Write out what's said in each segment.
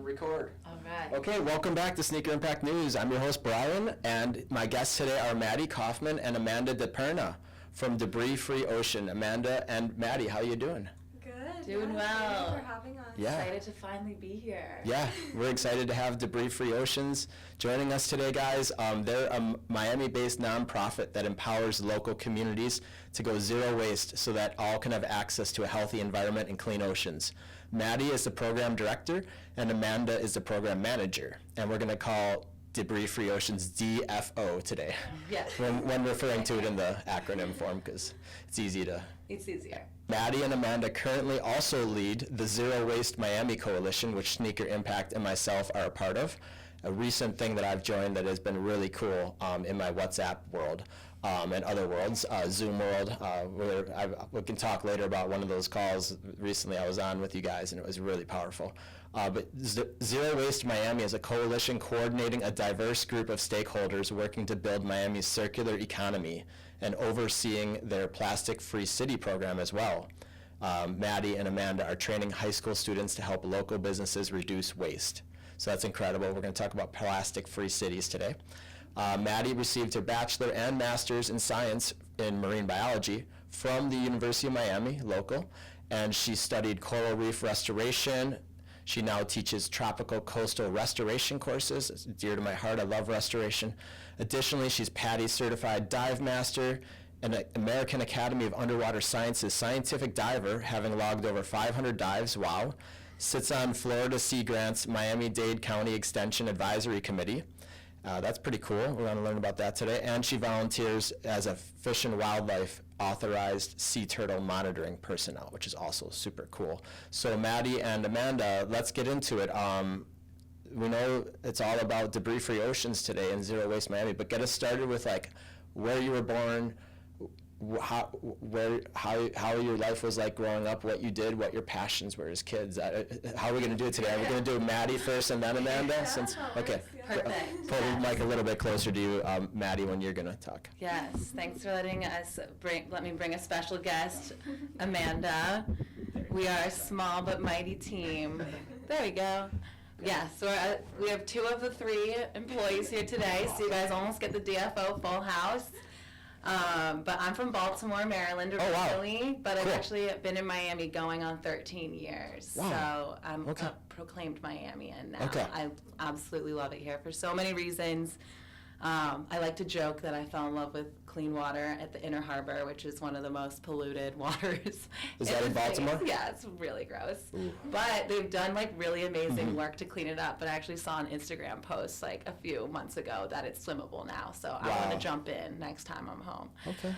Record. All right. Okay, welcome back to Sneaker Impact News. I'm your host, Bryan, and my guests today are Maddie Kaufman and Amanda DiPerna from Debris Free Ocean. Amanda and Maddie, how you doing? Good. Doing well. Thank you for having us. Yeah. Excited to finally be here. Yeah, we're excited to have Debris Free Oceans joining us today, guys. They're a Miami-based nonprofit that empowers local communities to go zero waste so that all can have access to a healthy environment and clean oceans. Maddie is the program director, and Amanda is the program manager. And we're going to call Debris Free Oceans DFO today. Yes. when referring to it in the acronym form, because it's easy to... It's easier. Maddie and Amanda currently also lead the Zero Waste Miami Coalition, which Sneaker Impact and myself are a part of. A recent thing that I've joined that has been really cool in my WhatsApp world and other worlds, Zoom world, where we can talk later about one of those calls recently I was on with you guys, and it was really powerful. But Zero Waste Miami is a coalition coordinating a diverse group of stakeholders working to build Miami's circular economy and overseeing their plastic-free city program as well. Maddie and Amanda are training high school students to help local businesses reduce waste. So that's incredible. We're going to talk about plastic-free cities today. Maddie received her bachelor and master's in science in marine biology from the University of Miami, local, and she studied coral reef restoration. She now teaches tropical coastal restoration courses. It's dear to my heart. I love restoration. Additionally, she's PADI certified dive master and an American Academy of Underwater Sciences scientific diver, having logged over 500 dives. Wow. Sits on Florida Sea Grant's Miami-Dade County Extension Advisory Committee. That's pretty cool. We're going to learn about that today. And she volunteers as a Fish and Wildlife authorized sea turtle monitoring personnel, which is also super cool. So Maddie and Amanda, let's get into it. We know it's all about Debris Free Oceans today and Zero Waste Miami, but get us started with like where you were born, how your life was like growing up, what you did, what your passions were as kids. How are we going to do it today? Are we going to do Maddie first and then Amanda? Yeah, Okay. Perfect. Pull the mic a little bit closer to you, Maddie, when you're going to talk. Yes. Thanks for letting us let me bring a special guest, Amanda. We are a small but mighty team. There we go. Yeah, so we have 2 of the 3 employees here today, so you guys almost get the DFO full house. But I'm from Baltimore, Maryland originally, but I've actually been in Miami going on 13 years. Wow. So I'm a proclaimed Miamian now. Okay. I absolutely love it here for so many reasons. I like to joke that I fell in love with clean water at the Inner Harbor, which is one of the most polluted waters. Is that in Baltimore? Yeah, it's really gross. Ooh. But they've done like really amazing work to clean it up. But I actually saw an Instagram post like a few months ago that it's swimmable now. So I want to jump in next time I'm home. Okay.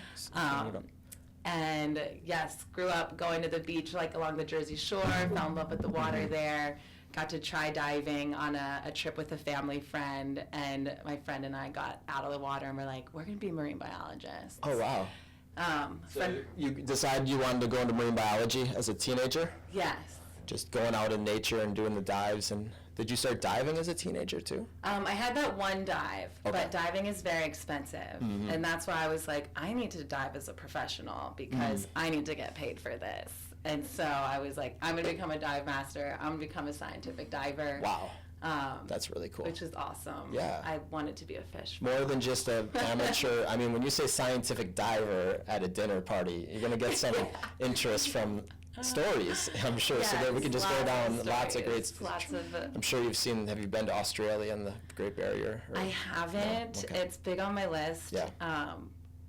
And yes, grew up going to the beach like along the Jersey Shore, fell in love with the water there. Got to try diving on a trip with a family friend, and my friend and I got out of the water and we're like, we're going to be marine biologists. Oh, wow. So you decided you wanted to go into marine biology as a teenager? Yes. Just going out in nature and doing the dives. And did you start diving as a teenager too? I had that one dive, Okay. but diving is very expensive. And that's why I was like, I need to dive as a professional because I need to get paid for this. And so I was like, I'm going to become a dive master. I'm going to become a scientific diver. Wow. That's really cool. Which is awesome. Yeah. I wanted to be a fish. More than just an amateur. I mean, when you say scientific diver at a dinner party, you're going to get some interest from stories, I'm sure. Yes, so that we can just go down lots of great. Lots of. I'm sure you've seen. Have you been to Australia and the Great Barrier? I haven't. No? Okay. It's big on my list. Yeah.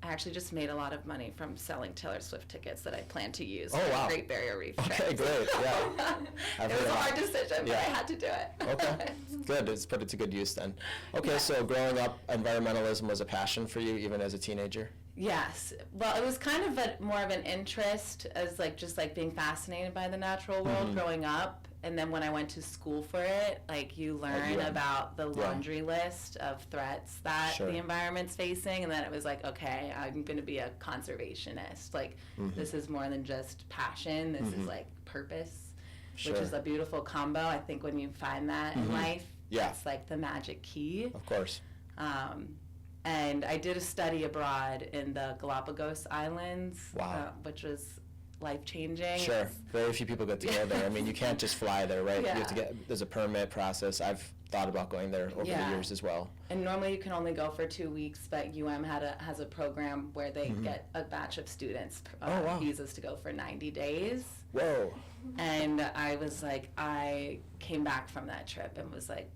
I actually just made a lot of money from selling Taylor Swift tickets that I plan to use Oh, for wow. the Great Barrier Reef Okay, trip. great. Yeah. It was a hard decision, but Yeah. I had to do it. Okay, good. Let's put it to good use then. Okay, so growing up, environmentalism was a passion for you, even as a teenager? Yes. Well, it was kind of more of an interest as just being fascinated by the natural world growing up. And then when I went to school for it, you learn about the laundry list of threats that the environment's facing. And then it was like, okay, I'm going to be a conservationist. This is more than just passion. This is purpose, which is a beautiful combo. I think when you find that in life, it's the magic key. Of course. And I did a study abroad in the Galapagos Islands, Wow. which was life-changing. Sure. Very few people get to go there. I mean, you can't just fly there, right? Yeah. You have to there's a permit process. I've thought about going there over the years as well. And normally you can only go for 2 weeks, but UM has a program where they get a batch of students visas to go for 90 days. Whoa. And I was like, I came back from that trip and was like,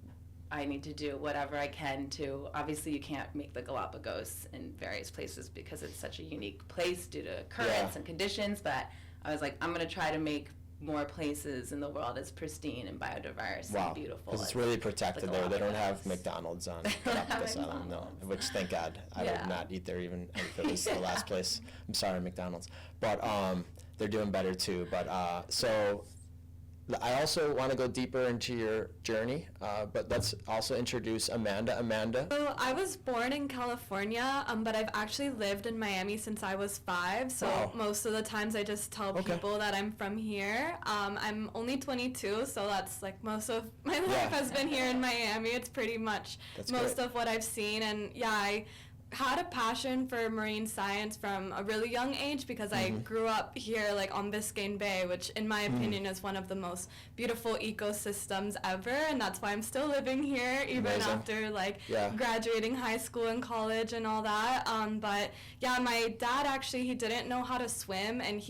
I need to do whatever I can to, obviously you can't make the Galapagos in various places because it's such a unique place due to currents and conditions, but I was like, I'm going to try to make more places in the world as pristine and biodiverse and beautiful. Because it's really protected there. They don't have McDonald's on Galapagos Island, no, which thank God. I would not eat there even if it was the last place. I'm sorry, McDonald's. But they're doing better too. But so I also want to go deeper into your journey, but let's also introduce Amanda. Amanda. So I was born in California, but I've actually lived in Miami since I was 5. So most of the times I just tell people that I'm from here. I'm only 22, so that's like most of my life has been here in Miami. It's pretty much most of what I've seen, and I had a passion for marine science from a really young age because I grew up here like on Biscayne Bay, which in my opinion is one of the most beautiful ecosystems ever, and that's why I'm still living here even after like graduating high school and college and all that. But yeah, my dad actually, he didn't know how to swim, and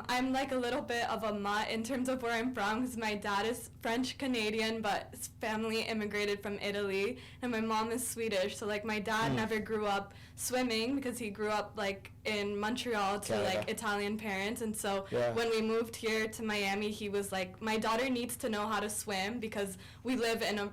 I'm like a little bit of a mutt in terms of where I'm from because my dad is French-Canadian, but his family immigrated from Italy, and my mom is Swedish. So like my dad never grew up swimming because he grew up like in Montreal to like Italian parents, and so when we moved here to Miami, he was like, my daughter needs to know how to swim because we live in an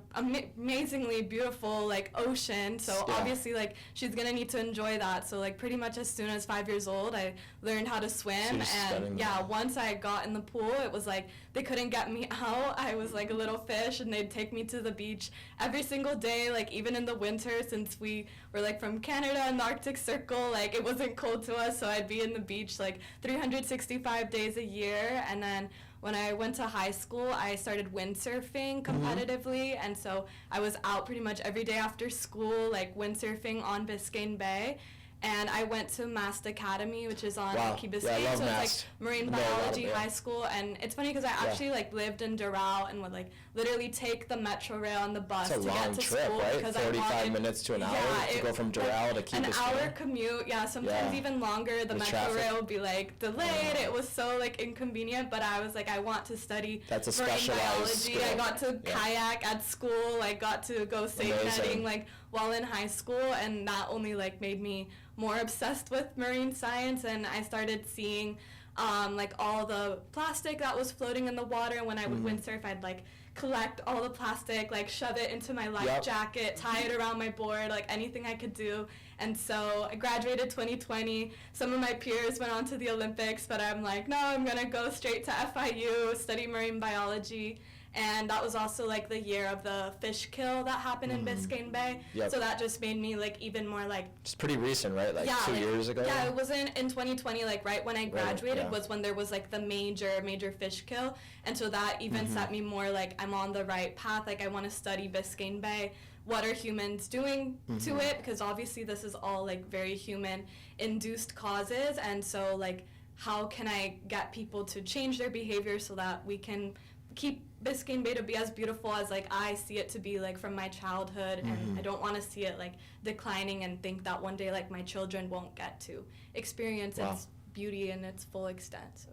amazingly beautiful like ocean, so obviously like she's gonna need to enjoy that. So like pretty much as soon as 5 years old, I learned how to swim, and once I got in the pool, it was like they couldn't get me out. I was like a little fish, and they'd take me to the beach every single day, like even in the winter, since we were like from Canada and the Arctic Circle, like it wasn't cold to us, so I'd be in the beach like 365 days a year. And then when I went to high school, I started windsurfing competitively, and so I was out pretty much every day after school, like windsurfing on Biscayne Bay. And I went to Mast Academy, which is on Key Biscayne, so it's like marine biology high school. And it's funny because I actually like lived in Doral and would like literally take the metro rail and the bus to get to trip, school, right? because 45 minutes to an hour to go from Doral to Key Biscayne. An hour commute, sometimes even longer. The metro rail would be like delayed. It was so like inconvenient, but I was like, I want to study marine biology. I got to kayak at school. I got to go safe netting like while in high school, and that only like made me more obsessed with marine science. And I started seeing like all the plastic that was floating in the water, and when I would windsurf, I'd like collect all the plastic, like shove it into my life jacket, tie it around my board, like anything I could do. And so I graduated 2020. Some of my peers went on to the Olympics, but I'm like, no, I'm gonna go straight to FIU, study marine biology. And that was also like the year of the fish kill that happened in Biscayne Bay. So that just made me like even more like... It's pretty recent, right? Like 2 years ago? Yeah, it was in 2020, like right when I graduated was when there was like the major fish kill. And so that even set me more like I'm on the right path. Like I want to study Biscayne Bay. What are humans doing to it? Because obviously this is all like very human induced causes. And so like how can I get people to change their behavior so that we can keep Biscayne Bay to be as beautiful as like I see it to be like from my childhood, and I don't want to see it like declining and think that one day like my children won't get to experience its beauty in its full extent. So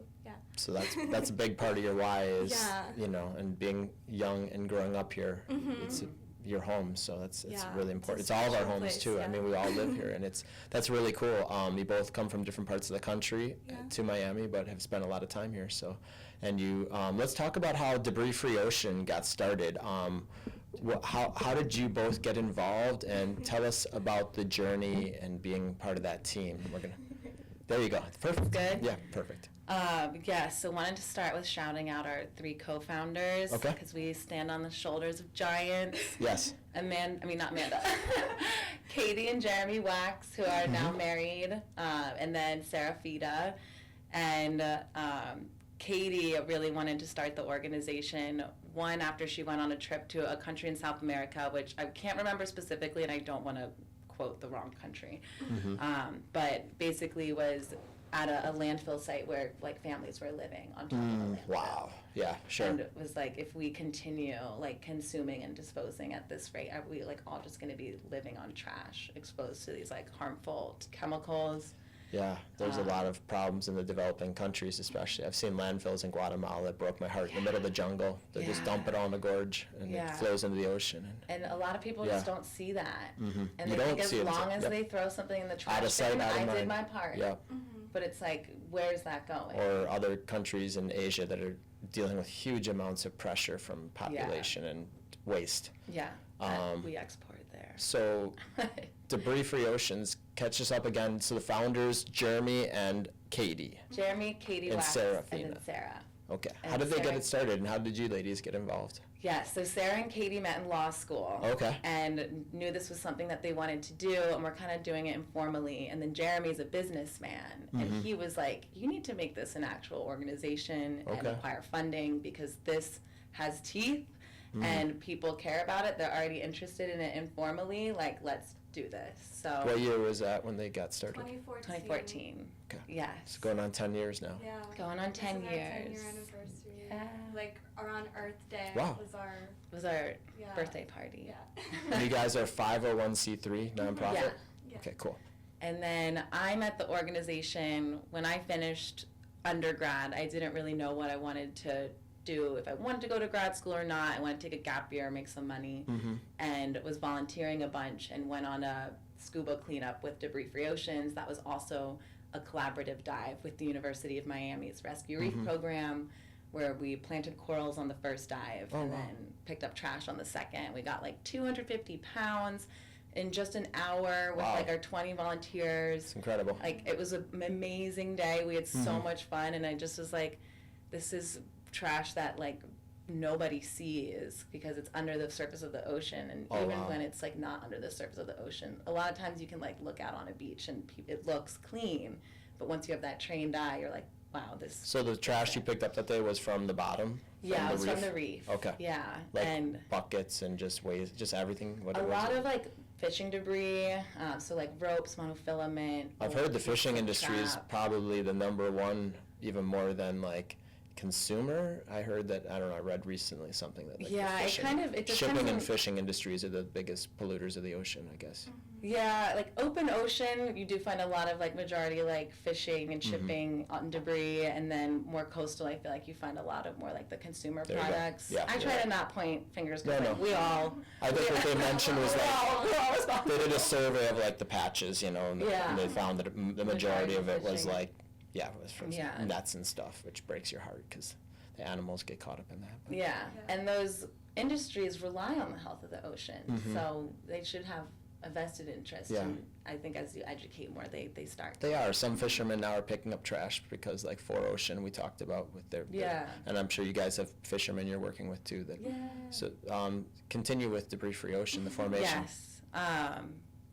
so that's a big part of your why is you know, and being young and growing up here, it's your home, so it's really important. It's all of our homes too. I mean, we all live here, and that's really cool. You both come from different parts of the country to Miami, but have spent a lot of time here. So, and you let's talk about how Debris Free Ocean got started. How did you both get involved, and tell us about the journey and being part of that team? There you go. Perfect. Good? Yeah, perfect. So wanted to start with shouting out our 3 co-founders. Okay. Because we stand on the shoulders of giants. Yes. Not Amanda. Katie and Jeremy Wax, who are now married, and then Sarah Fida. And Katie really wanted to start the organization, one, after she went on a trip to a country in South America, which I can't remember specifically, and I don't want to quote the wrong country. But basically was at a landfill site where like families were living on top of the landfill. Wow. Yeah, sure. And it was like, if we continue like consuming and disposing at this rate, are we like all just going to be living on trash, exposed to these like harmful chemicals? Yeah, there's a lot of problems in the developing countries, especially. I've seen landfills in Guatemala that broke my heart in the middle of the jungle. They just dump it all in the gorge, and it flows into the ocean. And a lot of people just don't see that. And You they don't think as see it long until- as they throw something in the trash Out of sight, bin, out of I mind. did my part. Yeah. But it's like, where's that going? Or other countries in Asia that are dealing with huge amounts of pressure from population and waste. Yeah, we export there. So debris-free oceans, catch us up again. So the founders, Jeremy and Katie. Jeremy, Katie, And Wax, Sarah and then Fina. Sarah. Okay. And How did they get Sarah- it started, and how did you ladies get involved? Yeah, so Sarah and Katie met in law school. Okay. And knew this was something that they wanted to do, and we're kind of doing it informally. And then Jeremy's a businessman, and he was like, you need to make this an actual organization and Okay. acquire funding, because this has teeth and people care about it. They're already interested in it informally. Like, let's do this. So What year was that when they got started? 2014. Okay. Yes. It's going on 10 years now. Yeah. Going on 10 This is our 10-year years. anniversary. Yeah. Like around Earth Day Wow. was our It was our Yeah. birthday party. yeah. And you guys are 501c3 nonprofit? Yeah. Yeah. Okay, cool. And then I met the organization when I finished undergrad. I didn't really know what I wanted to do, if I wanted to go to grad school or not. I wanted to take a gap year, make some money, and was volunteering a bunch and went on a scuba cleanup with Debris Free Oceans. That was also a collaborative dive with the University of Miami's Rescue Reef program, where we planted corals on the first dive and then picked up trash on the second. We got like 250 pounds in just an hour with like our 20 volunteers. It's incredible. Like, it was an amazing day. We had so much fun, and I just was like, this is trash that like nobody sees because it's under the surface of the ocean. And even when it's like not under the surface of the ocean, a lot of times you can like look out on a beach and it looks clean, but once you have that trained eye, you're like, wow, this. So the trash you picked up that day was from the bottom? Yeah, it was reef? from the reef. Okay. Yeah, Like and buckets and just waste, just everything? What a was lot it? of like fishing debris, so like ropes, monofilament. I've heard the fishing old industry is trap. probably the number one, even more than like consumer. I heard that, I don't know, I read recently something that like Yeah, the it fishing, kind of- it depends shipping and on- fishing industries are the biggest polluters of the ocean, I guess. Yeah, like open ocean, you do find a lot of like majority like fishing and shipping on debris, and then more coastal, I feel like you find a lot of more like the consumer There you go. products. Yeah, I you're try right. to not point fingers No, because no. we all. I think what they mentioned was we're all they responsible. did a survey of like the patches, you know, and, Yeah. and they found that the majority of it was fishing. like, yeah, it was from Yeah. nets and stuff, which breaks your heart because the animals get caught up in that. But Yeah, and those industries rely on the health of the ocean, so they should have a vested interest. Yeah. And I think as you educate more, they start. They are. Some fishermen now are picking up trash because, like, 4Ocean we talked about with their Yeah. and I'm sure you guys have fishermen you're working with too. That Yeah. So continue with Debris Free Ocean, the formation. Yes.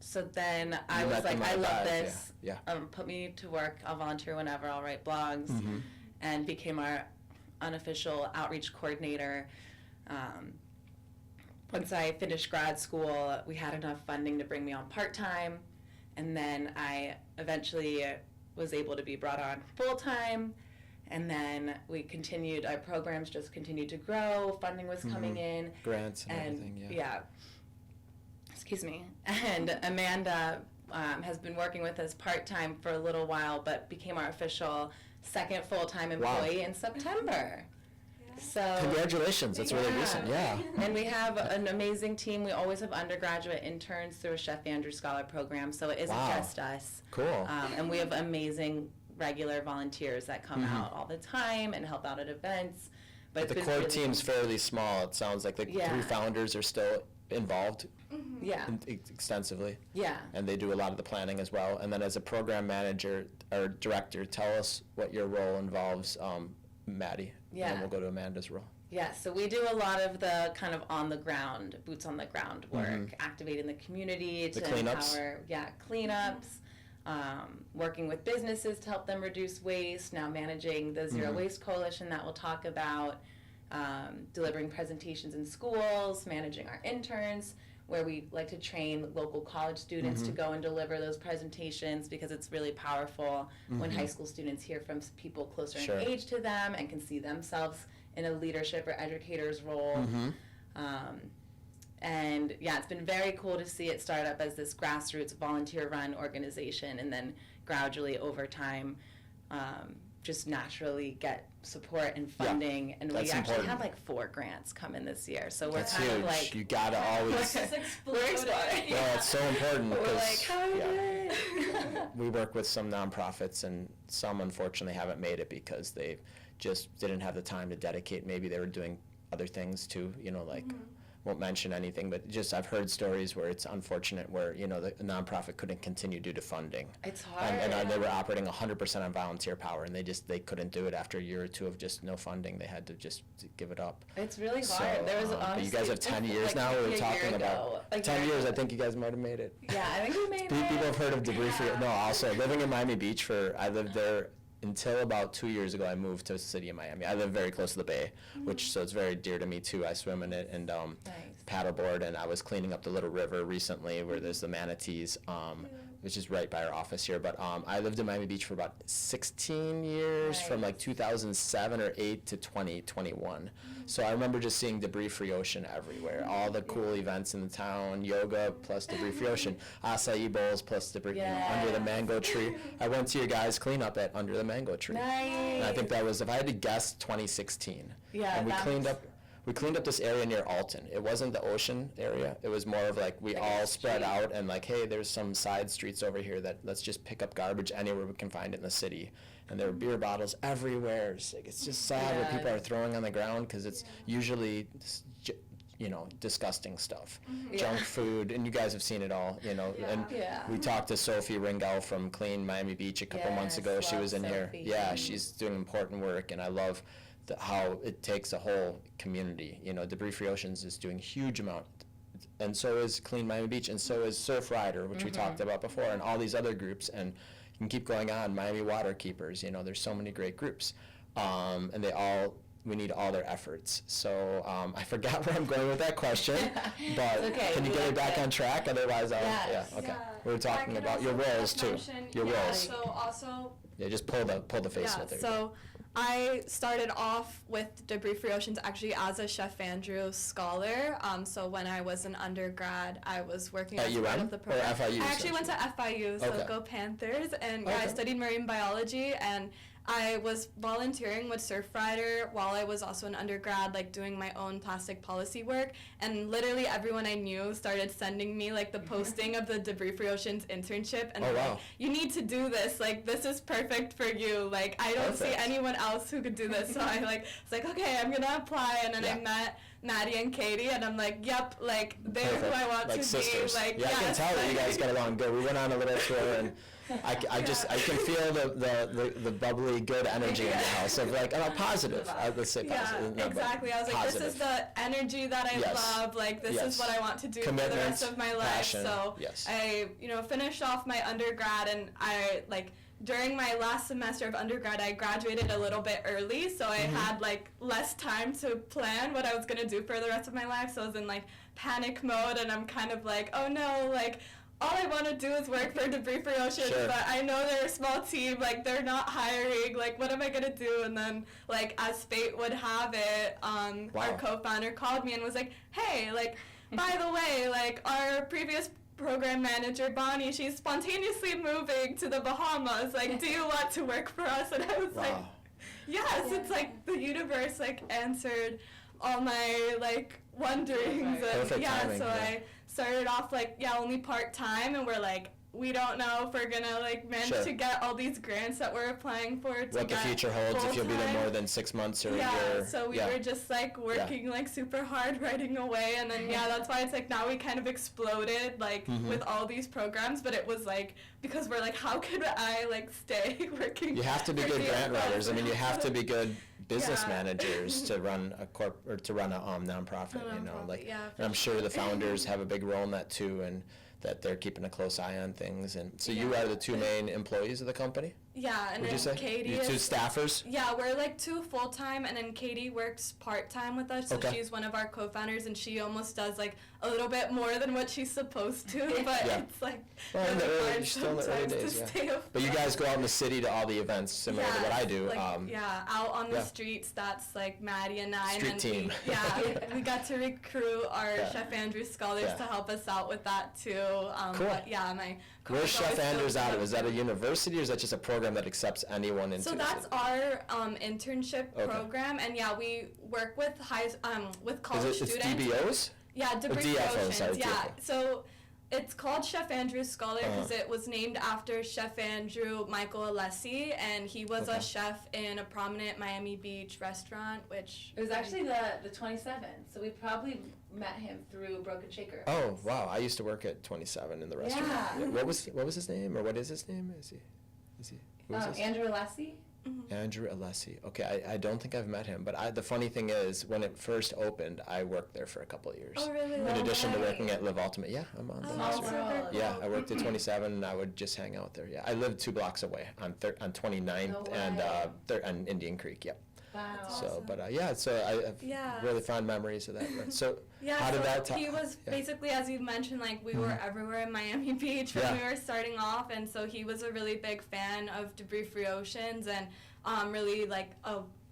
So then I You was met like, them on I a love dive, this. Yeah. Put me to work. I'll volunteer whenever. I'll write blogs, and became our unofficial outreach coordinator. Once I finished grad school, we had enough funding to bring me on part-time, and then I eventually was able to be brought on full-time, and then we continued, our programs just continued to grow, funding was coming in. Grants and And, everything. yeah. Excuse me. And Amanda has been working with us part-time for a little while, but became our official second full-time employee in September. So Congratulations. That's really recent. Yeah. and we have an amazing team. We always have undergraduate interns through a Chef Andrew Scholar program, so it isn't Wow. just us. Cool. And we have amazing regular volunteers that come out all the time and help out at events. But the it's been core really- team's fairly small. It sounds like the Yeah. three founders are still involved Yeah, extensively. yeah. And they do a lot of the planning as well. And then as a program manager or director, tell us what your role involves, Maddie. And Yeah. then we'll go to Amanda's role. Yeah, so we do a lot of the kind of on the ground, boots on the ground work, activating the community The to cleanups? empower, cleanups, working with businesses to help them reduce waste, now managing the Zero Waste Coalition that we'll talk about, delivering presentations in schools, managing our interns. where we like to train local college students to go and deliver those presentations, because it's really powerful when high school students hear from people closer in age to them and can see themselves in a leadership or educator's role. And yeah, it's been very cool to see it start up as this grassroots volunteer-run organization, and then gradually over time just naturally get support and funding. And we actually have like 4 grants come in this year, so we're That's kind huge. of like, You gotta always. we're exploring. Well, it's so important We're because like, how do we do it? we work with some nonprofits, and some unfortunately haven't made it because they just didn't have the time to dedicate. Maybe they were doing other things too, you know, like won't mention anything, but just I've heard stories where it's unfortunate where, you know, the nonprofit couldn't continue due to funding. It's hard. And they were operating 100% on volunteer power, and they couldn't do it after a year or 2 of just no funding. They had to just give it up. It's really hard. So, There was but honestly, you guys have 10 years like, now. maybe We're a talking year about ago. A 10 year years. I ago. think you guys might have made it. Yeah, I think we made it. People have heard of debris free. No, also living in Miami Beach I lived there until about 2 years ago. I moved to the city of Miami. I live very close to the bay, so it's very dear to me too. I swim in it and paddleboard, and I was cleaning up the little river recently where there's the manatees, which is right by our office here. But I lived in Miami Beach for about 16 years, from like 2007 or 8 to 2021. So I remember just seeing debris-free ocean everywhere. All the cool events in the town, yoga plus debris-free ocean, acai bowls plus debris under the mango tree. I went to your guys' cleanup at under the mango tree. Nice. And I think that was, if I had to guess, 2016. Yeah, and we cleaned up this area near Alton. It wasn't the ocean area. It was more of like we all spread out and like, hey, there's some side streets over here that let's just pick up garbage anywhere we can find it in the city. And there were beer bottles everywhere. It's just sad what people are throwing on the ground, because it's usually, you know, disgusting stuff, junk food, and you guys have seen it all, you know. And we talked to Sophie Ringel from Clean Miami Beach a couple months ago. She was in here. Yeah, she's doing important work, and I love how it takes a whole community. You know, Debris Free Oceans is doing huge amount, and so is Clean Miami Beach, and so is Surf Rider, which we talked about before, and all these other groups, and you can keep going on. Miami Water Keepers, you know, there's so many great groups, and we need all their efforts. So I forgot where I'm going with that question, but can you get it back on track? Otherwise, we were talking about your roles too. Your roles. So also. Yeah, just pull the face with it. So I started off with Debris Free Oceans actually as a Chef Andrew scholar. So when I was an undergrad, I was working as part of the program. Or FIU? I actually went to FIU, so go Panthers. And I studied marine biology, and I was volunteering with Surf Rider while I was also an undergrad, like doing my own plastic policy work. And literally everyone I knew started sending me like the posting of the Debris Free Oceans internship, and like, you need to do this. Like, this is perfect for you. Like, I don't see anyone else who could do this. So I was like, okay, I'm gonna apply. And then I met Maddie and Katie, and I'm like, yep, like they're who I want to sisters. be. Like, I can tell that you guys get along good. We went on a little tour, and I can feel the bubbly good energy in the house of like, positive. Let's say positive. Exactly. I was like, positive. this is the energy that I love. Like, this is what I want to do for the rest of my life. Passion. So I, finished off my undergrad, and I during my last semester of undergrad, I graduated a little bit early, so I had like less time to plan what I was gonna do for the rest of my life. So I was in like panic mode, and I'm kind of like, oh no, like all I want to do is work for Debris Free Oceans, but I know they're a small team, like they're not hiring, like what am I gonna do? And then like as fate would have it, our co-founder called me and was like, hey, like by the way, like our previous program manager Bonnie, she's spontaneously moving to the Bahamas, like do you want to work for us? And I was like, yes. It's like the universe like answered all my like wonderings. Perfect timing, I started off like only part-time, and we're like, we don't know if we're gonna like manage to get all these grants that we're applying for to what the future holds, if you'll be there more than 6 months or a year. So we were just like working like super hard, writing away, and then that's why it's like now we kind of exploded like with all these programs. But it was like, because we're like, how could I like stay working? You have to be good grant writers. I mean, you have to be good business managers to run a nonprofit. And I'm sure the founders have a big role in that too, and that they're keeping a close eye on things. And so you are the two main employees of the company? Yeah, and Would then you say? Katie You two is... staffers? Yeah, we're like 2 full-time, and then Katie works part-time with us, so Okay. she's one of our co-founders, and she almost does like a little bit more than what she's supposed to, but Yeah. it's like Well, in the really early, hard still in the early sometimes days, to yeah. stay afloat. But you guys go out in the city to all the events, similar to what I do. Like, out on the yeah. streets, that's like Maddie and I. Street and then team. we got to recruit our Yeah. Chef Andrew scholars Yeah. to help us out with that too. Cool. But yeah, my Where's co-host Chef Andrews goes out of? to- Is that a university or is that just a program that accepts anyone into So the that's city? our internship Okay. program, and yeah, we work with with Is college it's students. DBOs? Yeah, degree DFOs, promotions. sorry, Yeah, DFO. so it's called Chef Andrew Scholar because Uh-huh. it was named after Chef Andrew Michael Alessi, and he was Okay. a chef in a prominent Miami Beach restaurant, which It was actually the 27, so we probably met him through Broken Shaker. Oh, wow. I used to work at 27 in the restaurant. Yeah. What was his name, or what is his name? Who is this? Andrew Alessi. Andrew Alessi. Okay, I don't think I've met him, but the funny thing is, when it first opened, I worked there for a couple of years. Oh, really? In No addition to way. working at Live Ultimate. Yeah, I'm on the Oh, master. wow. very Yeah, cool. I worked at 27, and I would just hang out there. Yeah, I lived 2 blocks away on 29th No and way. on Indian Creek. Yep. Wow. So, Awesome. but yeah, so I have Yeah. really fond memories of that. Right? So, Yeah, how did so that? he was yeah. basically, as you mentioned, like we were everywhere in Miami Beach when Yeah. we were starting off, and so he was a really big fan of debris-free oceans and really like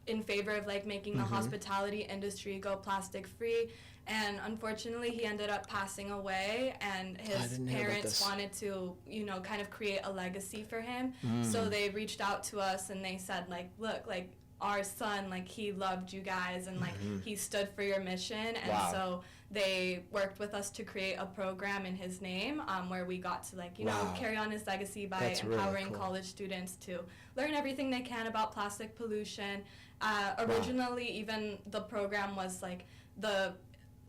in favor of like making the hospitality industry go plastic-free. And unfortunately, he ended up passing away, and his didn't hear about parents this. wanted to, kind of create a legacy for him. So they reached out to us and they said, like, look, like, our son, like, he loved you guys and, like, he stood for your mission. And Wow. so they worked with us to create a program in his name where we got to, like, Wow. carry on his legacy by That's really empowering cool. college students to learn everything they can about plastic pollution. Originally, even the program was, like, the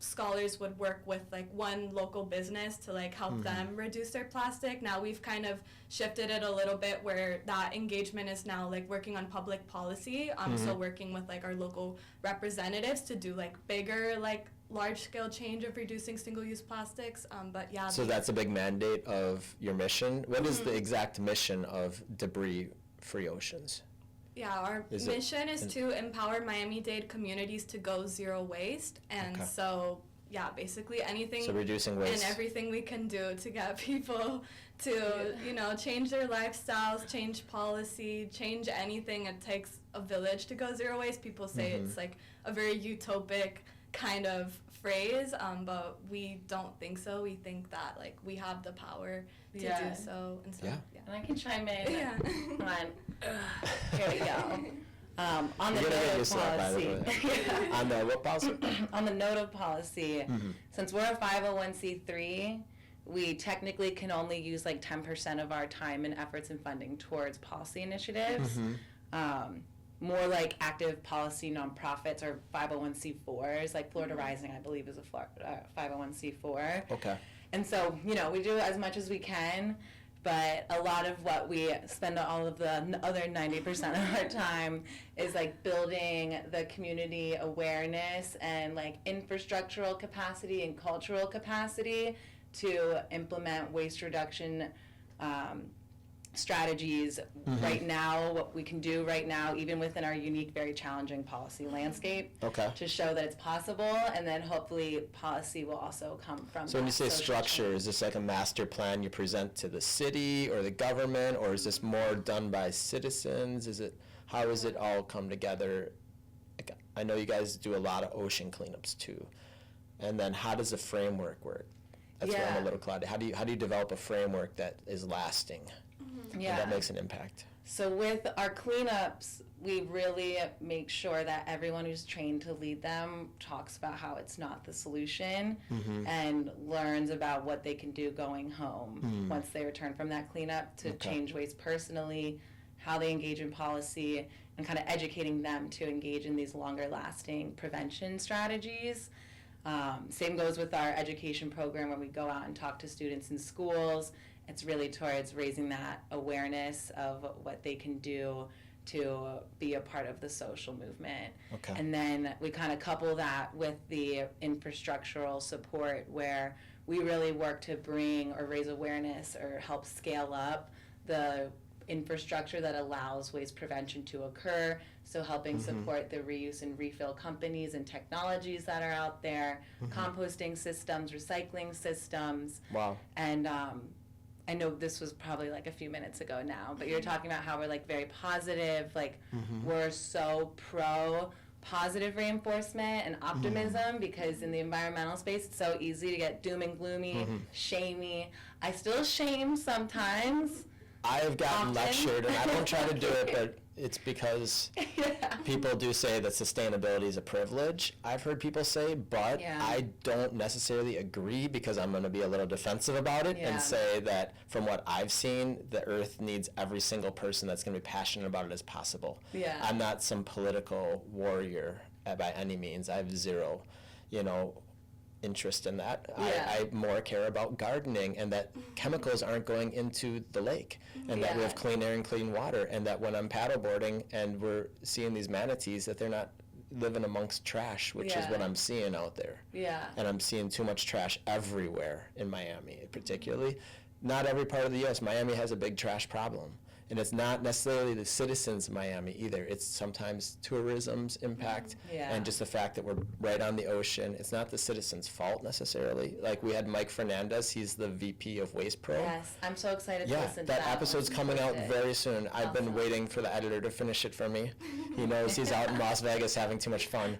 scholars would work with like one local business to like help them reduce their plastic. Now we've kind of shifted it a little bit where that engagement is now like working on public policy. So working with like our local representatives to do like bigger, like large scale change of reducing single-use plastics. But yeah. So that's a big mandate of your mission. What is the exact mission of debris-free oceans? Yeah, our Is it mission is to empower Miami-Dade communities to go zero waste. And Okay. so, yeah, basically anything So reducing waste. and everything we can do to get people to, change their lifestyles, change policy, change anything. It takes a village to go zero waste. People say it's like a very utopic kind of phrase, but we don't think so. We think that like we have the power to Yeah. do so. And so, Yeah. And I can chime in Yeah. here we go. On the You're gonna get note of used to that, by the policy. way. On the what policy? On the note of policy, since we're a 501c3, we technically can only use like 10% of our time and efforts and funding towards policy initiatives. More like active policy nonprofits or 501c4s, like Florida Rising, I believe, is a 501c4. Okay. And so, we do as much as we can, but a lot of what we spend all of the other 90% of our time is like building the community awareness and like infrastructural capacity and cultural capacity to implement waste reduction strategies right now, what we can do right now, even within our unique, very challenging policy landscape, Okay. to show that it's possible, and then hopefully policy will also come from So when you that say social structure, change. is this like a master plan you present to the city or the government, or is this more done by citizens? How does it all come together? Like, I know you guys do a lot of ocean cleanups too, and then how does the framework work? That's where I'm Yeah. a little cloudy. How do you develop a framework that is lasting and that makes an impact? So with our cleanups, we really make sure that everyone who's trained to lead them talks about how it's not the solution and learns about what they can do going home once they return from that cleanup to change waste personally, how they engage in policy, and kind of educating them to engage in these longer lasting prevention strategies. Same goes with our education program where we go out and talk to students in schools. It's really towards raising that awareness of what they can do to be a part of the social movement. Okay. And then we kind of couple that with the infrastructural support where we really work to bring or raise awareness or help scale up the infrastructure that allows waste prevention to occur. So helping support the reuse and refill companies and technologies that are out there, composting systems, recycling systems. Wow. And I know this was probably like a few minutes ago now, but you're talking about how we're like very positive, like we're so pro positive reinforcement and optimism, because in the environmental space it's so easy to get doom and gloomy, shamey. I still shame sometimes. I've gotten Often. lectured, and I don't try to do it, but it's because people do say that sustainability is a privilege, I've heard people say, but I don't necessarily agree, because I'm going to be a little defensive about it and say that from what I've seen, the earth needs every single person that's going to be passionate about it as possible. I'm not some political warrior by any means. I have zero, interest in that. I more care about gardening, and that chemicals aren't going into the lake, and that we have clean air and clean water, and that when I'm paddleboarding and we're seeing these manatees, that they're not living amongst trash, which is what I'm seeing out there. And I'm seeing too much trash everywhere in Miami, particularly. Not every part of the U.S. Miami has a big trash problem. And it's not necessarily the citizens of Miami either. It's sometimes tourism's impact and just the fact that we're right on the ocean. It's not the citizens' fault necessarily. Like, we had Mike Fernandez, he's the VP of Waste Pro. Yes, I'm so excited to listen to that. That episode's coming out very soon. I've been waiting for the editor to finish it for me. He knows he's out in Las Vegas having too much fun.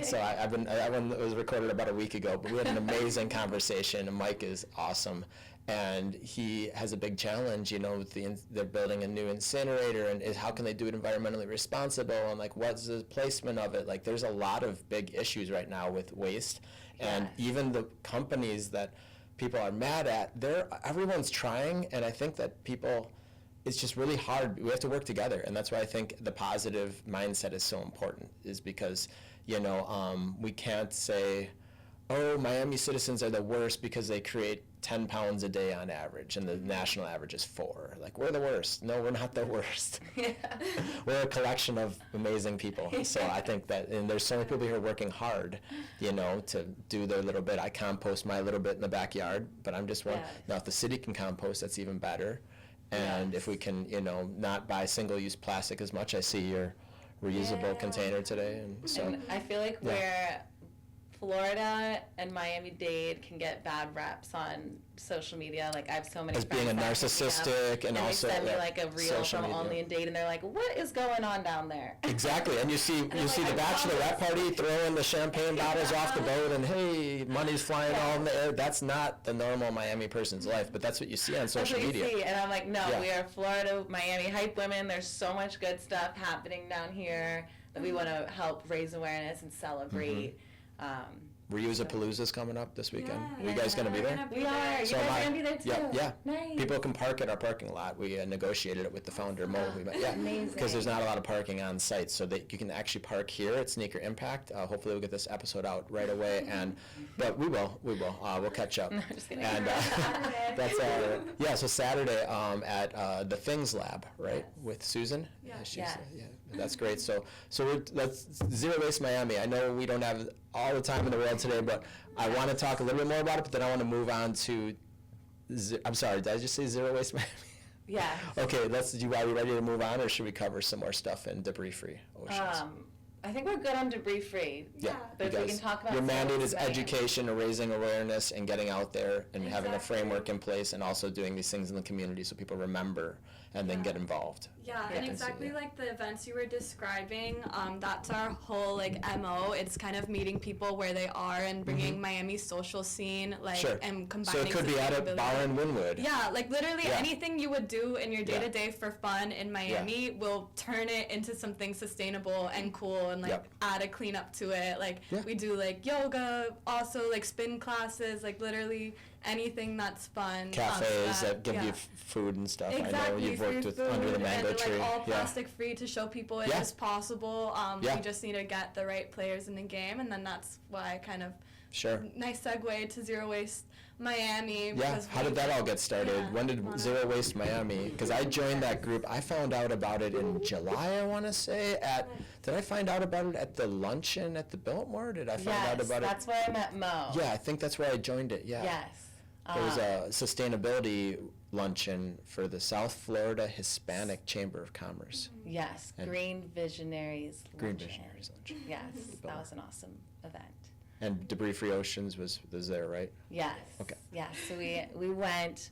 So it was recorded about a week ago, but we had an amazing conversation, and Mike is awesome. And he has a big challenge, they're building a new incinerator, and how can they do it environmentally responsible, and like, what's the placement of it? Like, there's a lot of big issues right now with waste, and even the companies that people are mad at, everyone's trying, and I think that it's just really hard. We have to work together, and that's why I think the positive mindset is so important, is because, we can't say, oh, Miami citizens are the worst because they create 10 pounds a day on average, and the national average is 4. Like, we're the worst. No, we're not the worst. We're a collection of amazing people. So I think that, and there's so many people here working hard, to do their little bit. I compost my little bit in the backyard, but I'm just one. Now, if the city can compost, that's even better. And if we can, not buy single-use plastic as much. I see your reusable container today. And I feel like Florida and Miami-Dade can get bad reps on social media. Like, I have so many as friends being a narcissistic, and also they send me like a reel from Only in Dade, and they're like, "What is going on down there?" Exactly, and you see the bachelorette party throwing the champagne bottles off the boat, and hey, money's flying all in the air. That's not the normal Miami person's life, but that's what you see on social media. That's what you see, and I'm like, no, we are Florida, Miami hype women. There's so much good stuff happening down here that we want to help raise awareness and celebrate. Reusapalooza's coming up this weekend. Are you guys going to be there? We are. You guys are going to be there too? Yeah. Nice. People can park at our parking lot. We negotiated it with the founder, Mo. Amazing. Because there's not a lot of parking on site, so you can actually park here at Sneaker Impact. Hopefully we'll get this episode out right away, but we will. We'll catch up. No, just kidding. And that's so Saturday at the Things Lab, right, with Susan. Yeah. That's great. So that's Zero Waste Miami. I know we don't have all the time in the world today, but I want to talk a little bit more about it, but then I want to move on to, I'm sorry, did I just say Zero Waste Miami? Yeah. Okay, are we ready to move on, or should we cover some more stuff in debris-free oceans? I think we're good on debris-free. But if we can talk about your mandate is education, raising awareness, and getting out there, and having a framework in place, and also doing these things in the community so people remember and then get involved. And exactly like the events you were describing, that's our whole MO. It's kind of meeting people where they are and bringing Miami's social scene, and combining. So it could be at a bar in Wynwood. Yeah, literally anything you would do in your day-to-day for fun in Miami will turn it into something sustainable and cool, and add a cleanup to it. We do yoga, also spin classes, literally anything that's fun. Cafes that give you food and stuff. Exactly, I know you've worked with Under the Mango and, Tree. All plastic free to show people it is possible. We just need to get the right players in the game, and then that's why kind of nice segue to Zero Waste Miami. How did that all get started? When did Zero Waste Miami? Because I joined that group. I found out about it in July, I want to say. Did I find out about it at the luncheon at the Biltmore? Did I find out about it? That's where I met Mo. Yeah, I think that's where I joined it. Yeah. Yes. There was a sustainability luncheon for the South Florida Hispanic Chamber of Commerce. Yes, And Green Visionaries Green Luncheon. Visionaries Luncheon. Yes, that was an awesome event. And Debris Free Oceans was there, right? Yes. Okay. Yes. So we went,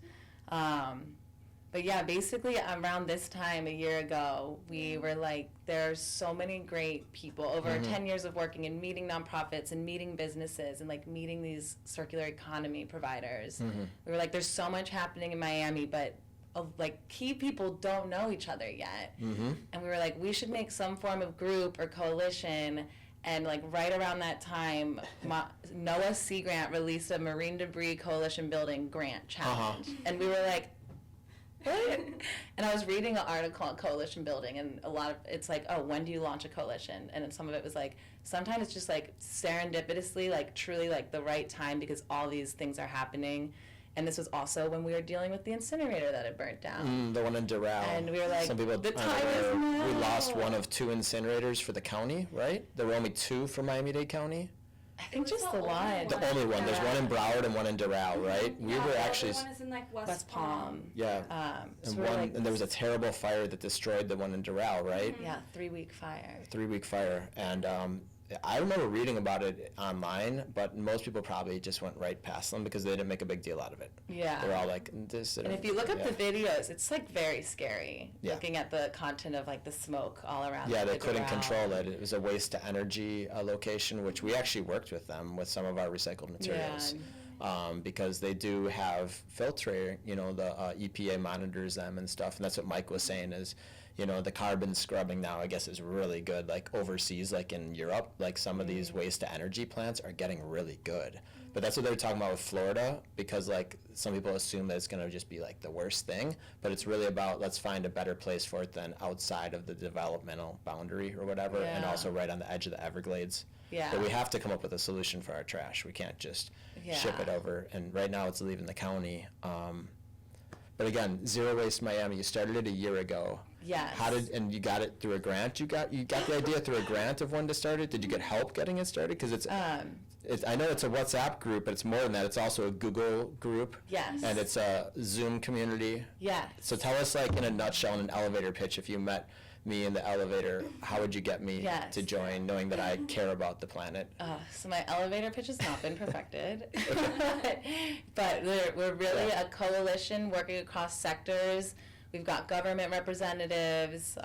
but yeah, basically around this time a year ago, we were like, there's so many great people over 10 years of working and meeting nonprofits and meeting businesses and like meeting these circular economy providers. We were like, there's so much happening in Miami, but like key people don't know each other yet. And we were like, we should make some form of group or coalition. And like right around that time, NOAA Sea Grant released a Marine Debris Coalition Building Grant Challenge. And we were like, what? And I was reading an article on coalition building, and a lot of it's like, oh, when do you launch a coalition? And then some of it was like, sometimes it's just like serendipitously, like truly like the right time because all these things are happening. And this was also when we were dealing with the incinerator that had burnt down. The one in Doral. And we were like, some people the time is now. We lost one of 2 incinerators for the county, right? There were only 2 for Miami-Dade County. I think just the one. The only one. There's one in Broward and one in Doral, right? We were actually. The other one is in like West Palm. Yeah. So And we were one, like, and there was a terrible fire that destroyed the one in Doral, right? yeah, 3-week fire. 3-week fire, and I remember reading about it online, but most people probably just went right past them because they didn't make a big deal out of it. Yeah. They're all like, this. And if you look up the videos, it's like very scary. Yeah. Looking at the content of like the smoke all around. Yeah, they the couldn't Doral. control it. It was a waste to energy location, which we actually worked with them with some of our recycled materials. Because they do have filtering, the EPA monitors them and stuff, and that's what Mike was saying is, the carbon scrubbing now, I guess, is really good, like overseas, like in Europe, like some of these waste to energy plants are getting really good. But that's what they're talking about with Florida, because like some people assume that it's going to just be like the worst thing, but it's really about let's find a better place for it than outside of the developmental boundary or whatever, and also right on the edge of the Everglades. Yeah. But we have to come up with a solution for our trash. We can't just ship it over. And right now it's leaving the county. But again, Zero Waste Miami, you started it a year ago. Yes. And you got it through a grant? You got the idea through a grant of when to start it? Did you get help getting it started? Because I know it's a WhatsApp group, but it's more than that. It's also a Google group. Yes. And it's a Zoom community. Yes. So tell us, like, in a nutshell, in an elevator pitch, if you met me in the elevator, how would you get me to join, knowing that I care about the planet? So my elevator pitch has not been perfected. But we're really a coalition working across sectors. We've got government representatives,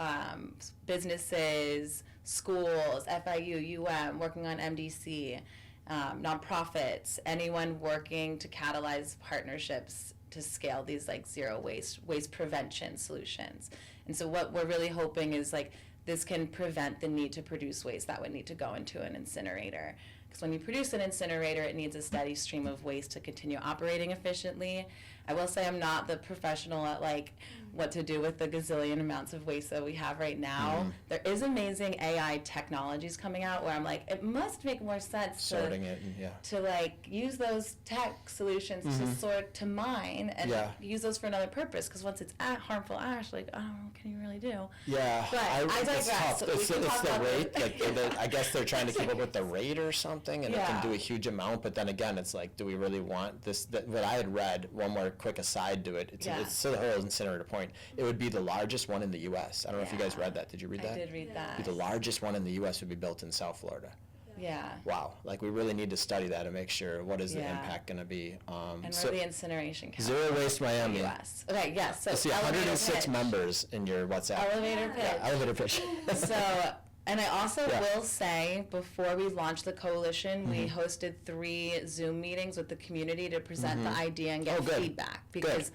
businesses, schools, FIU, working on MDC, nonprofits, anyone working to catalyze partnerships to scale these like zero waste prevention solutions. And so what we're really hoping is like this can prevent the need to produce waste that would need to go into an incinerator. Because when you produce an incinerator, it needs a steady stream of waste to continue operating efficiently. I will say I'm not the professional at like what to do with the gazillion amounts of waste that we have right now. There is amazing AI technologies coming out where I'm like, it must make more sense sorting it, to like use those tech solutions to sort, to mine and use those for another purpose. Because once it's harmful ash, like, I don't know, what can you really do? Yeah, but I digress. It's tough. It's the rate. Like, I guess they're trying to keep up with the rate or something, and it can do a huge amount. But then again, it's like, do we really want this? What I had read, one more quick aside to it, it's to the whole incinerator point. It would be the largest one in the U.S. I don't know if you guys read that. Did you read that? I did read that. The largest one in the U.S. would be built in South Florida. Yeah. Wow. Like, we really need to study that and make sure what is the impact going to be. And we're the incineration capital. Zero Waste Miami. US. Okay, yes. So I see 106 members in your WhatsApp. Elevator pitch. Yeah, elevator pitch. So, and I also will say, before we launched the coalition, we hosted 3 Zoom meetings with the community to present the idea and get feedback. Because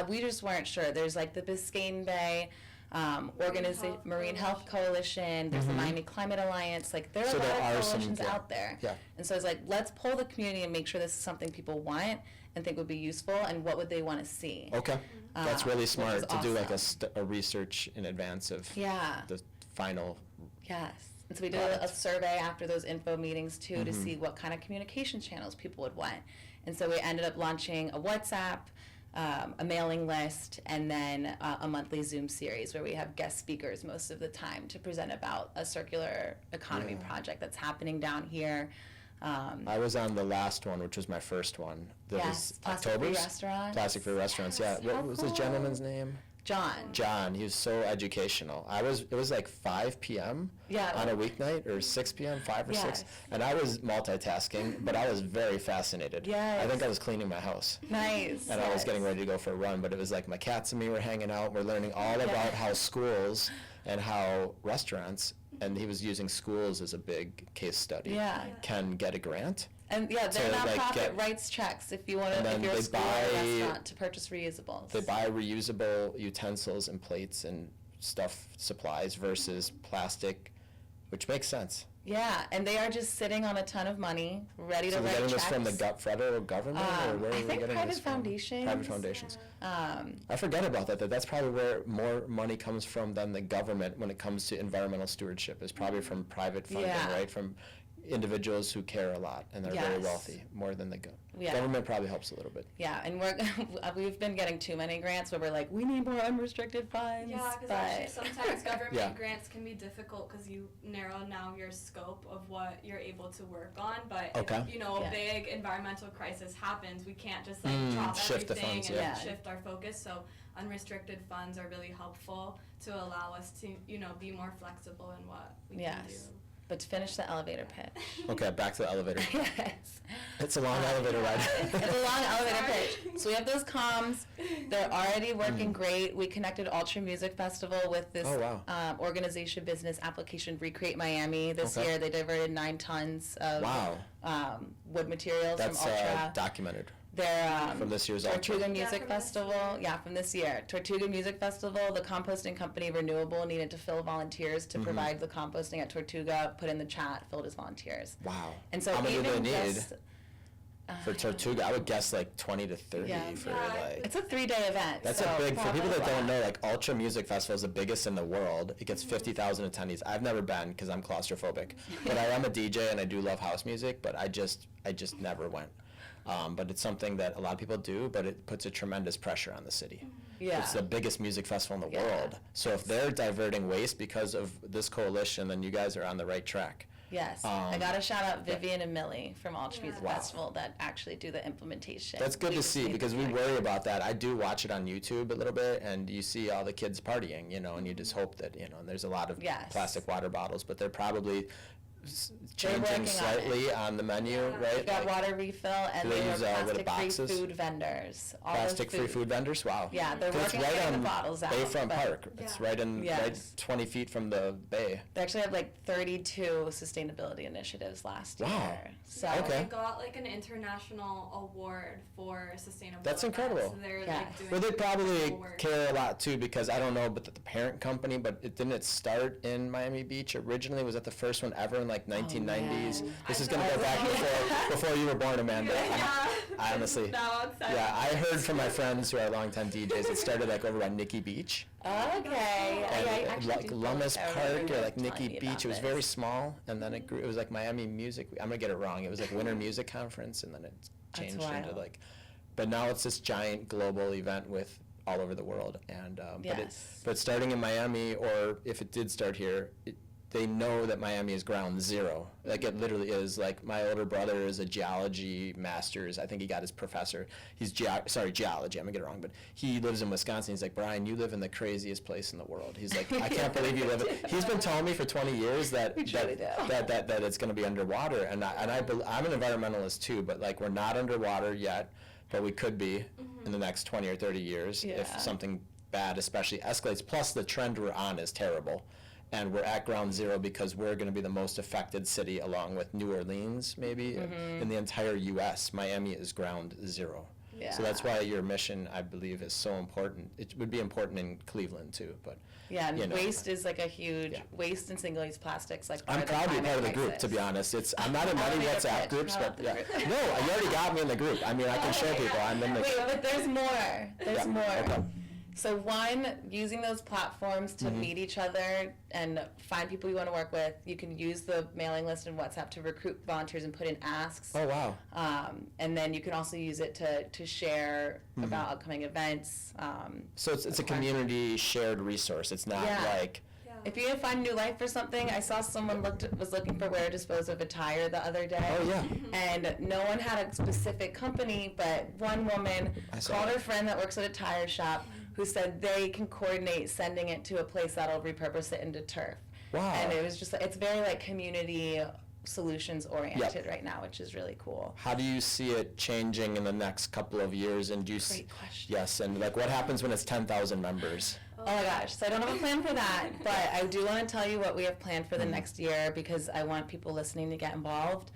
we just weren't sure. There's like the Biscayne Bay Marine Health Coalition, there's the Miami Climate Alliance, like there are a lot of coalitions out there. And so it's like, let's poll the community and make sure this is something people want and think would be useful, and what would they want to see. Okay, that's really smart to do like awesome. a research in advance of the final. Yes. And so we did a survey after those info meetings too to see what kind of communication channels people would want. And so we ended up launching a WhatsApp, a mailing list, and then a monthly Zoom series where we have guest speakers most of the time to present about a circular economy project that's happening down here. I was on the last one, which was my first one. That was October's. Plastic Free Restaurants, yeah. What was the gentleman's name? John. He was so educational. It was like 5 p.m. On a weeknight, or 6 p.m., 5 or 6. And I was multitasking, but I was very fascinated. I think I was cleaning my house. Nice. And I was getting ready to go for a run, but it was like my cats and me were hanging out. We're learning all about how schools and how restaurants, and he was using schools as a big case study, can get a grant. And their nonprofit writes checks if you're a school or a restaurant to purchase reusables. They buy reusable utensils and plates and supplies versus plastic, which makes sense. Yeah, and they are just sitting on a ton of money, ready to write checks. So getting this from the federal government, or where are we getting this from? Private foundations. Private foundations. I forget about that. That's probably where more money comes from than the government when it comes to environmental stewardship. Is probably from private funding, right? From individuals who care a lot and they're very wealthy, more than the government probably helps a little bit. Yeah, and we've been getting too many grants where we're like, we need more unrestricted funds. Yeah, because actually sometimes government grants can be difficult because you narrow now your scope of what you're able to work on. But if, a big environmental crisis happens, we can't just drop shift everything the funds, and shift our focus. So unrestricted funds are really helpful to allow us to, be more flexible in what we can do. But to finish the elevator pitch. Okay, back to the elevator. Yes. It's a long elevator ride. It's a long elevator pitch. So we have those comms. They're already working great. We connected Ultra Music Festival with this organization business application, Recreate Miami. This year they diverted 9 tons of wood materials from Ultra. That's documented. They're from this year's Tortuga Music Festival. From this year. Tortuga Music Festival, the composting company Renewable needed to fill volunteers to provide the composting at Tortuga, put in the chat, filled as volunteers. Wow. And so how many do they need for Tortuga? I would guess like 20 to 30 for like... It's a 3-day event. That's a big... For people that don't know, like Ultra Music Festival is the biggest in the world. It gets 50,000 attendees. I've never been because I'm claustrophobic. But I am a DJ and I do love house music, but I just never went. But it's something that a lot of people do, but it puts a tremendous pressure on the city. Yeah. It's the biggest music festival in the world. So if they're diverting waste because of this coalition, then you guys are on the right track. Yes. I got to shout out Vivian and Millie from Ultra Music Festival that actually do the implementation. That's good to see because we worry about that. I do watch it on YouTube a little bit, and you see all the kids partying, and you just hope that, and there's a lot of plastic water bottles, but they're probably changing slightly on the menu, right? They got water refill, and they use plastic-free food vendors. Plastic-free food vendors? Wow. Yeah, they're working on getting the bottles out. Bayfront Park. It's right 20 feet from the bay. They actually had 32 sustainability initiatives last year. Wow. So they got an international award for sustainable. That's incredible. So they're well, they probably care a lot too, because I don't know, but the parent company, but didn't start in Miami Beach originally? Was that the first one ever in 1990s? This is gonna go back before you were born, Amanda. I honestly. I heard from my friends who are longtime DJs. It started over by Nikki Beach. Okay. And Lummis Park or Nikki Beach. It was very small, and then it grew. It was Miami Music. I'm gonna get it wrong. It was Winter Music Conference, and then it changed into But now it's this giant global event with all over the world, and but starting in Miami, or if it did start here, they know that Miami is ground zero. It literally is. My older brother is a geology master's. I think he got his professor. He's geology. I'm gonna get it wrong, but he lives in Wisconsin. He's like, Bryan, you live in the craziest place in the world. He's like, I can't believe you live. He's been telling me for 20 years that it's gonna be underwater, and I'm an environmentalist too, but we're not underwater yet, but we could be in the next 20 or 30 years if something bad especially escalates. Plus the trend we're on is terrible. And we're at ground zero because we're going to be the most affected city, along with New Orleans, maybe, in the entire U.S. Miami is ground zero. Yeah. So that's why your mission, I believe, is so important. It would be important in Cleveland, too. But and waste is a huge waste and single-use plastics. I'm proud to be part of the group, to be honest. I'm not in many WhatsApp groups, but no, you already got me in the group. I mean, I can show people. I'm in the Wait, but there's more. There's more. Okay. So one, using those platforms to meet each other and find people you want to work with. You can use the mailing list and WhatsApp to recruit volunteers and put in asks. Oh, wow. And then you can also use it to share about upcoming events. So it's a community shared resource. It's not If you find new life or something, I saw someone was looking for where to dispose of a tire the other day. Oh, yeah. And no one had a specific company, but one woman called her friend that works at a tire shop who said they can coordinate sending it to a place that'll repurpose it into turf. Wow. And it was just, it's very like community solutions oriented right now, which is really cool. How do you see it changing in the next couple of years? And do you Great question. Yes, and like what happens when it's 10,000 members? Oh my gosh, so I don't have a plan for that, but I do want to tell you what we have planned for the next year because I want people listening to get involved.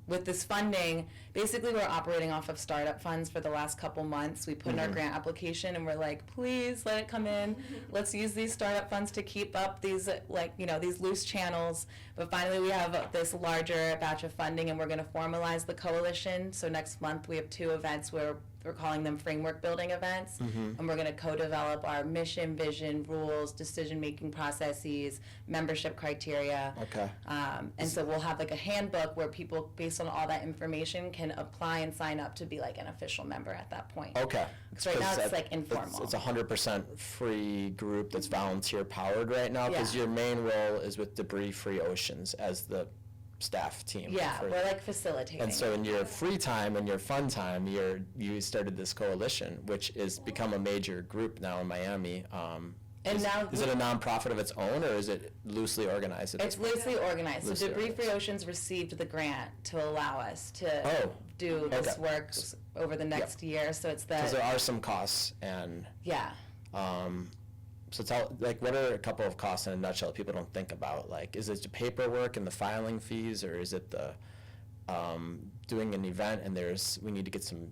With this funding, basically we're operating off of startup funds for the last couple months. We put in our grant application and we're like, please let it come in. Let's use these startup funds to keep up these these loose channels. But finally we have this larger batch of funding and we're going to formalize the coalition. So next month we have 2 events where we're calling them framework building events, and we're going to co-develop our mission, vision, rules, decision-making processes, membership criteria. Okay. And so we'll have like a handbook where people, based on all that information, can apply and sign up to be like an official member at that point. Okay. So right now it's like informal. It's 100% free group that's volunteer powered right now because your main role is with Debris Free Oceans as the staff team. Yeah, we're like facilitating. And so in your free time and your fun time, you started this coalition, which has become a major group now in Miami. And now is it a nonprofit of its own, or is it loosely organized? It's loosely organized. Loosely So Debris organized. Free Oceans received the grant to allow us to do this work over the next year. So it's because there are some costs, and so tell, like, what are a couple of costs in a nutshell that people don't think about? Like, is it the paperwork and the filing fees, or is it the doing an event and we need to get some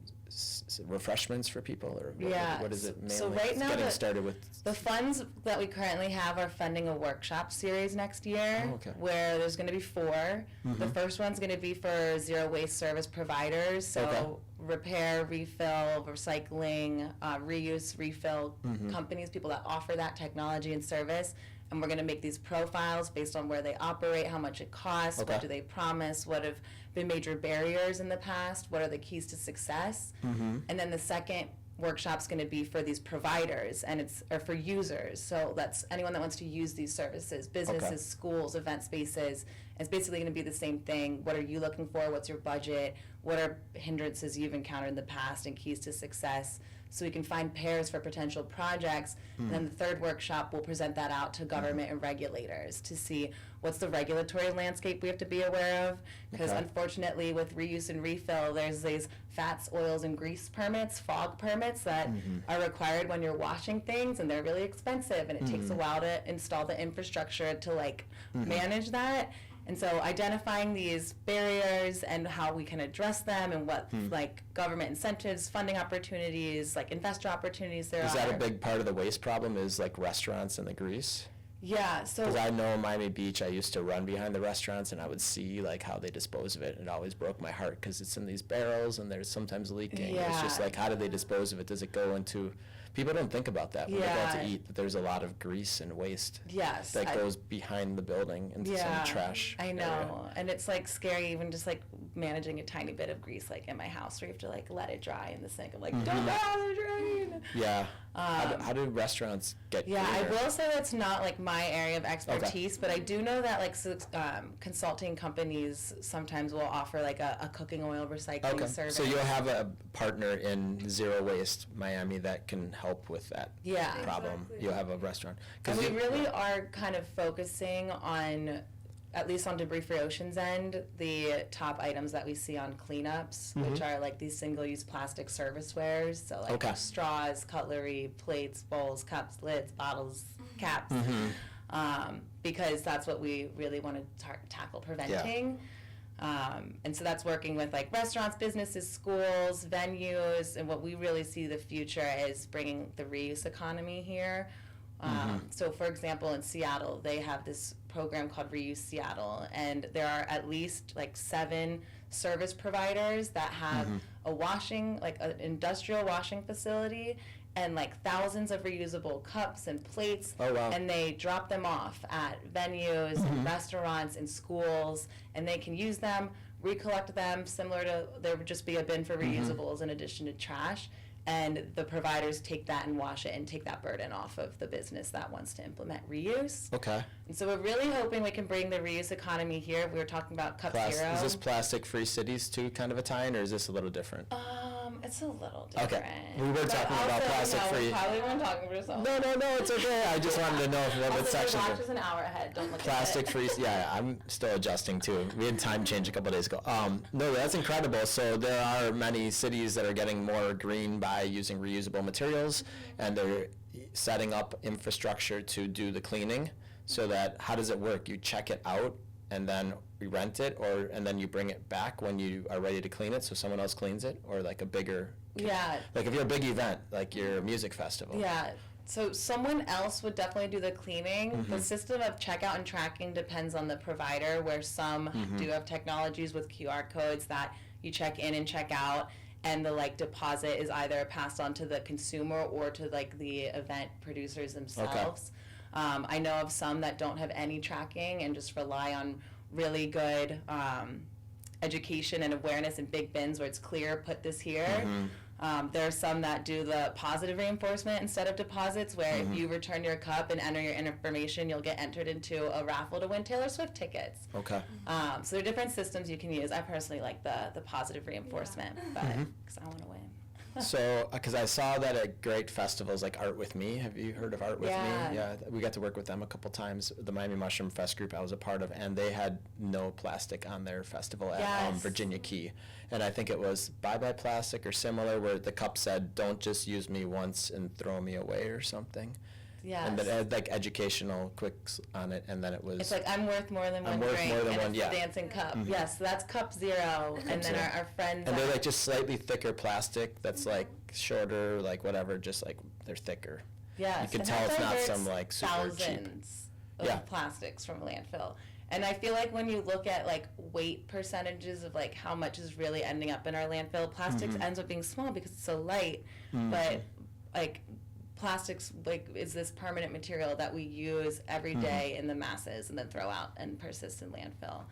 refreshments for people, or what is it mainly? So right now, getting started with the funds that we currently have are funding a workshop series next year, where there's going to be 4. The first one's going to be for zero waste service providers, so repair, refill, recycling, reuse, refill companies, people that offer that technology and service. And we're going to make these profiles based on where they operate, how much it costs, what do they promise, what have been major barriers in the past, what are the keys to success. And then the second workshop's going to be for these providers, and or for users. So that's anyone that wants to use these services, businesses, schools, event spaces. It's basically going to be the same thing. What are you looking for? What's your budget? What are hindrances you've encountered in the past and keys to success? So we can find pairs for potential projects. And then the third workshop will present that out to government and regulators to see what's the regulatory landscape we have to be aware of. Because unfortunately with reuse and refill, there's these fats, oils, and grease permits, fog permits that are required when you're washing things, and they're really expensive, and it takes a while to install the infrastructure to manage that. And so identifying these barriers and how we can address them and what government incentives, funding opportunities, investor opportunities there are. Is that a big part of the waste problem, is restaurants and the grease? Yeah, so because I know in Miami Beach, I used to run behind the restaurants and I would see how they dispose of it, and it always broke my heart because it's in these barrels and there's sometimes leaking. Yeah. It's just how do they dispose of it? Does it go into? People don't think about that when they go out to eat, that there's a lot of grease and waste that goes behind the building into some trash I know, area. and it's scary even just managing a tiny bit of grease in my house where you have to let it dry in the sink. I'm don't go out the drain. Yeah. How do restaurants get Yeah, cleaner? I will say that's not my area of expertise, but I do know that consulting companies sometimes will offer a cooking oil recycling service. So you'll have a partner in Zero Waste Miami that can help with that problem. Exactly. You'll have a restaurant. And we really are kind of focusing on, at least on Debris Free Ocean's end, the top items that we see on cleanups, which are these single-use plastic servicewares, so straws, cutlery, plates, bowls, cups, lids, bottles, caps, because that's what we really want to tackle preventing. And so that's working with restaurants, businesses, schools, venues, and what we really see the future is bringing the reuse economy here. So for example, in Seattle, they have this program called Reuse Seattle, and there are at least 7 service providers that have a washing, an industrial washing facility, and thousands of reusable cups and plates. Oh, wow. And they drop them off at venues and restaurants and schools, and they can use them, recollect them, similar to there would just be a bin for reusables in addition to trash. and the providers take that and wash it and take that burden off of the business that wants to implement reuse. Okay. And so we're really hoping we can bring the reuse economy here. We were talking about Cup Zero. Is this plastic-free cities too kind of a tie-in, or is this a little different? It's a little different. Okay. We were talking about plastic-free. We probably weren't talking for yourself. No, it's okay. I just wanted to know what section. Also, watch is an hour ahead. Don't look Plastic-free, yeah, I'm still adjusting too. We had time change a couple days ago. No, that's incredible. So there are many cities that are getting more green by using reusable materials, and they're setting up infrastructure to do the cleaning. So that, how does it work? You check it out, and then we rent it, and then you bring it back when you are ready to clean it, so someone else cleans it, or like a bigger. Yeah. Like if you're a big event, like your music festival. Yeah. So someone else would definitely do the cleaning. Mm-hmm. The system of checkout and tracking depends on the provider, where some do have technologies with QR codes that you check in and check out, and the deposit is either passed on to the consumer or to the event producers themselves. Okay. I know of some that don't have any tracking and just rely on really good education and awareness in big bins where it's clear, put this here. There are some that do the positive reinforcement instead of deposits, where if you return your cup and enter your information, you'll get entered into a raffle to win Taylor Swift tickets. Okay. So there are different systems you can use. I personally like the positive reinforcement, but because I want to win. So, because I saw that at great festivals like Art With Me. Have you heard of Art With Me? Yeah, we got to work with them a couple times. The Miami Mushroom Fest group I was a part of, and they had no plastic on their festival at Virginia Key. And I think it was Bye Bye Plastic or similar, where the cup said, "Don't just use me once and throw me away" or something. Yeah. And then it had educational quicks on it, and then it was. It's like, I'm worth more than one drink. And it's the dancing cup. Yes, so that's Cup Zero, and then our friends. And they're just slightly thicker plastic. That's shorter, whatever. Just they're thicker. Yes. You can tell it's not some super thousands cheap. of plastics from landfill. And I feel like when you look at weight percentages of how much is really ending up in our landfill, plastics ends up being small because it's so light, but plastics is this permanent material that we use every day in the masses and then throw out and persist in landfill.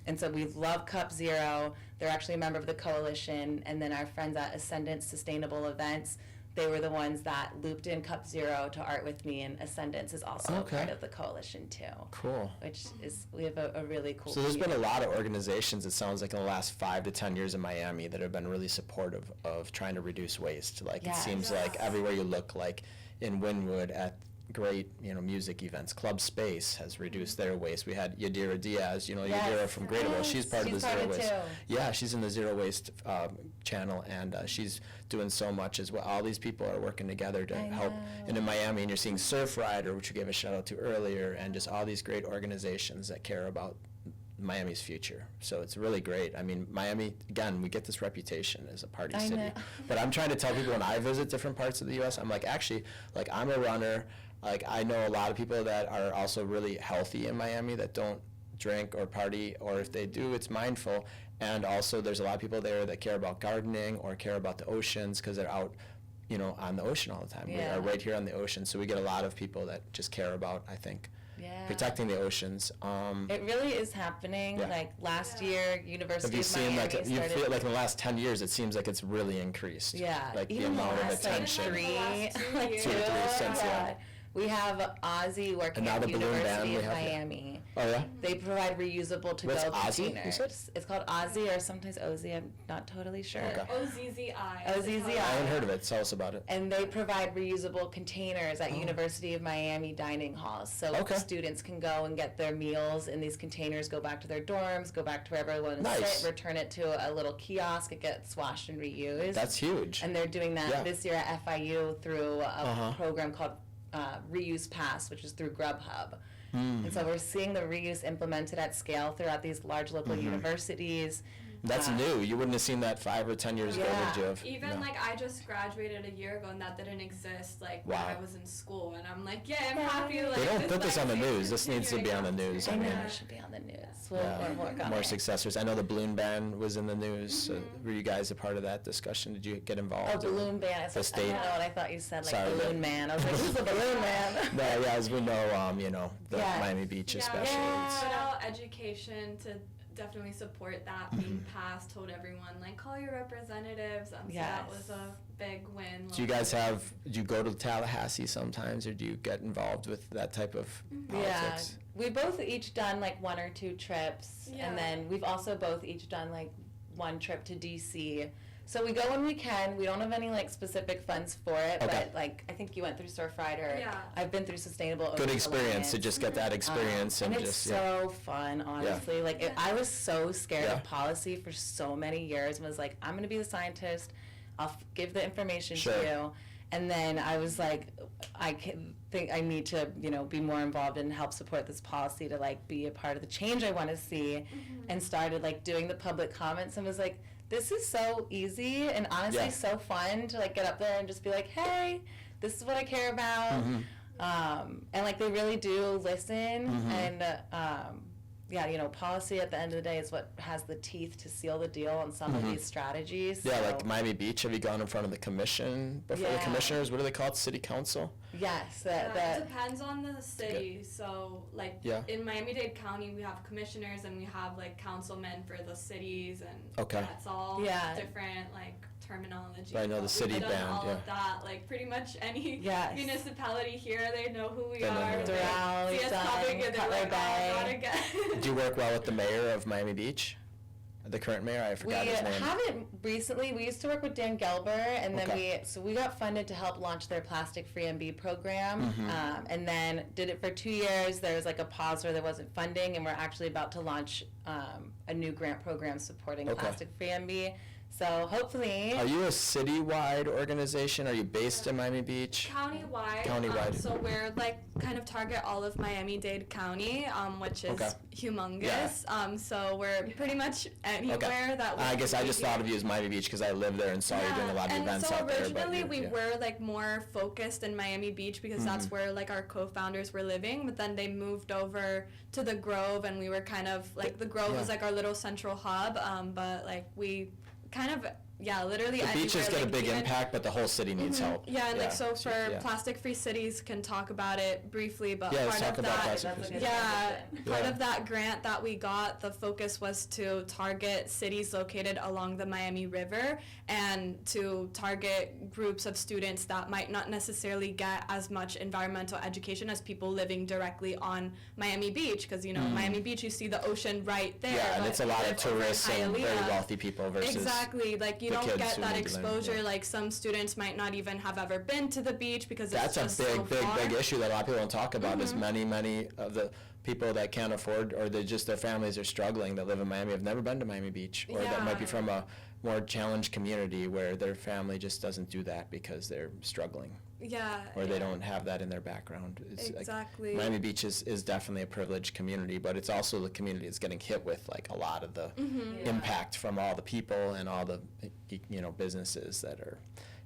And so we love Cup Zero. They're actually a member of the coalition. And then our friends at Ascendant Sustainable Events, they were the ones that looped in Cup Zero to Art With Me, and Ascendance is also part of the coalition too. Cool. Which is, we have a really cool So there's been a lot of organizations, it sounds like, in the last 5 to 10 years in Miami that have been really supportive of trying to reduce waste. It seems like everywhere you look, in Wynwood at great, music events, Club Space has reduced their waste. We had Yadira Diaz, Yadira from Greatable. She's part of the Zero Waste. Yeah, she's in the Zero Waste channel, and she's doing so much as well. All these people are working together to help. And in Miami, and you're seeing Surfrider, which we gave a shout out to earlier, and just all these great organizations that care about Miami's future. So it's really great. I mean, Miami, again, we get this reputation as a party city. But I'm trying to tell people when I visit different parts of the U.S., I'm actually, I'm a runner. I know a lot of people that are also really healthy in Miami that don't drink or party, or if they do, it's mindful. And also there's a lot of people there that care about gardening or care about the oceans because they're out, on the ocean all the time. We are right here on the ocean. So we get a lot of people that just care about, I think, protecting the oceans. It really is happening. Last year, University of Miami Have you seen, you feel in the last 10 years, it seems like it's really increased. Yeah. The amount of attention. 2 or 3 since, We have Ozzy working at the University of Miami. Oh, yeah? They provide reusable to-go containers. Ozzy, It's called Ozzy, or sometimes Ozzy. I'm not totally sure. Okay. OZZI. OZZI. I haven't heard of it. Tell us about it. And they provide reusable containers at University of Miami dining halls. So students can go and get their meals in these containers, go back to their dorms, go back to wherever they want to sit, return it to a little kiosk. It gets washed and reused. That's huge. And they're doing that this year at FIU through a program called Reuse Pass, which is through Grubhub. And so we're seeing the reuse implemented at scale throughout these large local universities. That's new. You wouldn't have seen that 5 or 10 years ago, would you have? Even I just graduated a year ago, and that didn't exist when I was in school. And I'm I'm happy. They don't put this on the news. This needs to be on the news. I know it should be on the news. We'll work on more successors. I know the balloon ban was in the news. Were you guys a part of that discussion? Did you get involved? Oh, balloon ban. The state. I don't know what I thought you said, balloon man. I was like, who's the balloon man? No, as we know, the Miami Beach especially. Yeah, education to definitely support that being passed. Told everyone, like, call your representatives. So that was a big win. Do you guys do you go to Tallahassee sometimes, or do you get involved with that type of politics? Yeah, we both each done like 1 or 2 trips, and then we've also both each done like 1 trip to DC. So we go when we can. We don't have any like specific funds for it, but like I think you went through Surfrider. Yeah. I've been through Sustainable. Good experience to just get that experience and just it's so fun, honestly. Like I was so scared of policy for so many years, and was like, I'm gonna be the scientist. I'll give the information to you, and then I was like, I think I need to, be more involved and help support this policy to like be a part of the change I want to see, and started like doing the public comments and was like, this is so easy and honestly so fun to like get up there and just be like, hey, this is what I care about. And like they really do listen, and policy at the end of the day is what has the teeth to seal the deal on some of these strategies. Yeah, like Miami Beach, have you gone in front of the commission before the commissioners? What do they call it? City council? Yes. It depends on the city. So like in Miami-Dade County, we have commissioners and we have like councilmen for the cities, and that's all different like terminology. I know the city band. All of that, like pretty much any municipality here, they know who we are. Doral, see us coming and they're like, oh, not again. Do you work well with the mayor of Miami Beach? The current mayor? I forgot his name. We haven't recently. We used to work with Dan Gelber, and then we got funded to help launch their plastic-free MB program, and then did it for 2 years. There was like a pause where there wasn't funding, and we're actually about to launch a new grant program supporting plastic-free MB. So hopefully. Are you a citywide organization? Are you based in Miami Beach? Countywide. Countywide. So we're like kind of target all of Miami-Dade County, which is humongous. So we're pretty much anywhere that we I guess I just thought of you as Miami Beach because I live there and saw you doing a lot of events out there. And so originally we were like more focused in Miami Beach because that's where like our co-founders were living, but then they moved over to the Grove, and we were kind of like the Grove was like our little central hub, but like we kind of literally the beaches get a big impact, but the whole city needs help. Yeah, and like so for plastic-free cities, can talk about it briefly, but part of that grant that we got, the focus was to target cities located along the Miami River and to target groups of students that might not necessarily get as much environmental education as people living directly on Miami Beach, because Miami Beach, you see the ocean right there. Yeah, and it's a lot of tourists and very wealthy people versus like you don't get that exposure. Like some students might not even have ever been to the beach because it's just big issue that a lot of people don't talk about. Is many of the people that can't afford, or their families are struggling, that live in Miami, have never been to Miami Beach, or that might be from a more challenged community where their family just doesn't do that because they're struggling. Or they don't have that in their background. It's exactly. Like, Miami Beach is definitely a privileged community, but it's also the community that's getting hit with like a lot of the impact from all the people and all the businesses that are.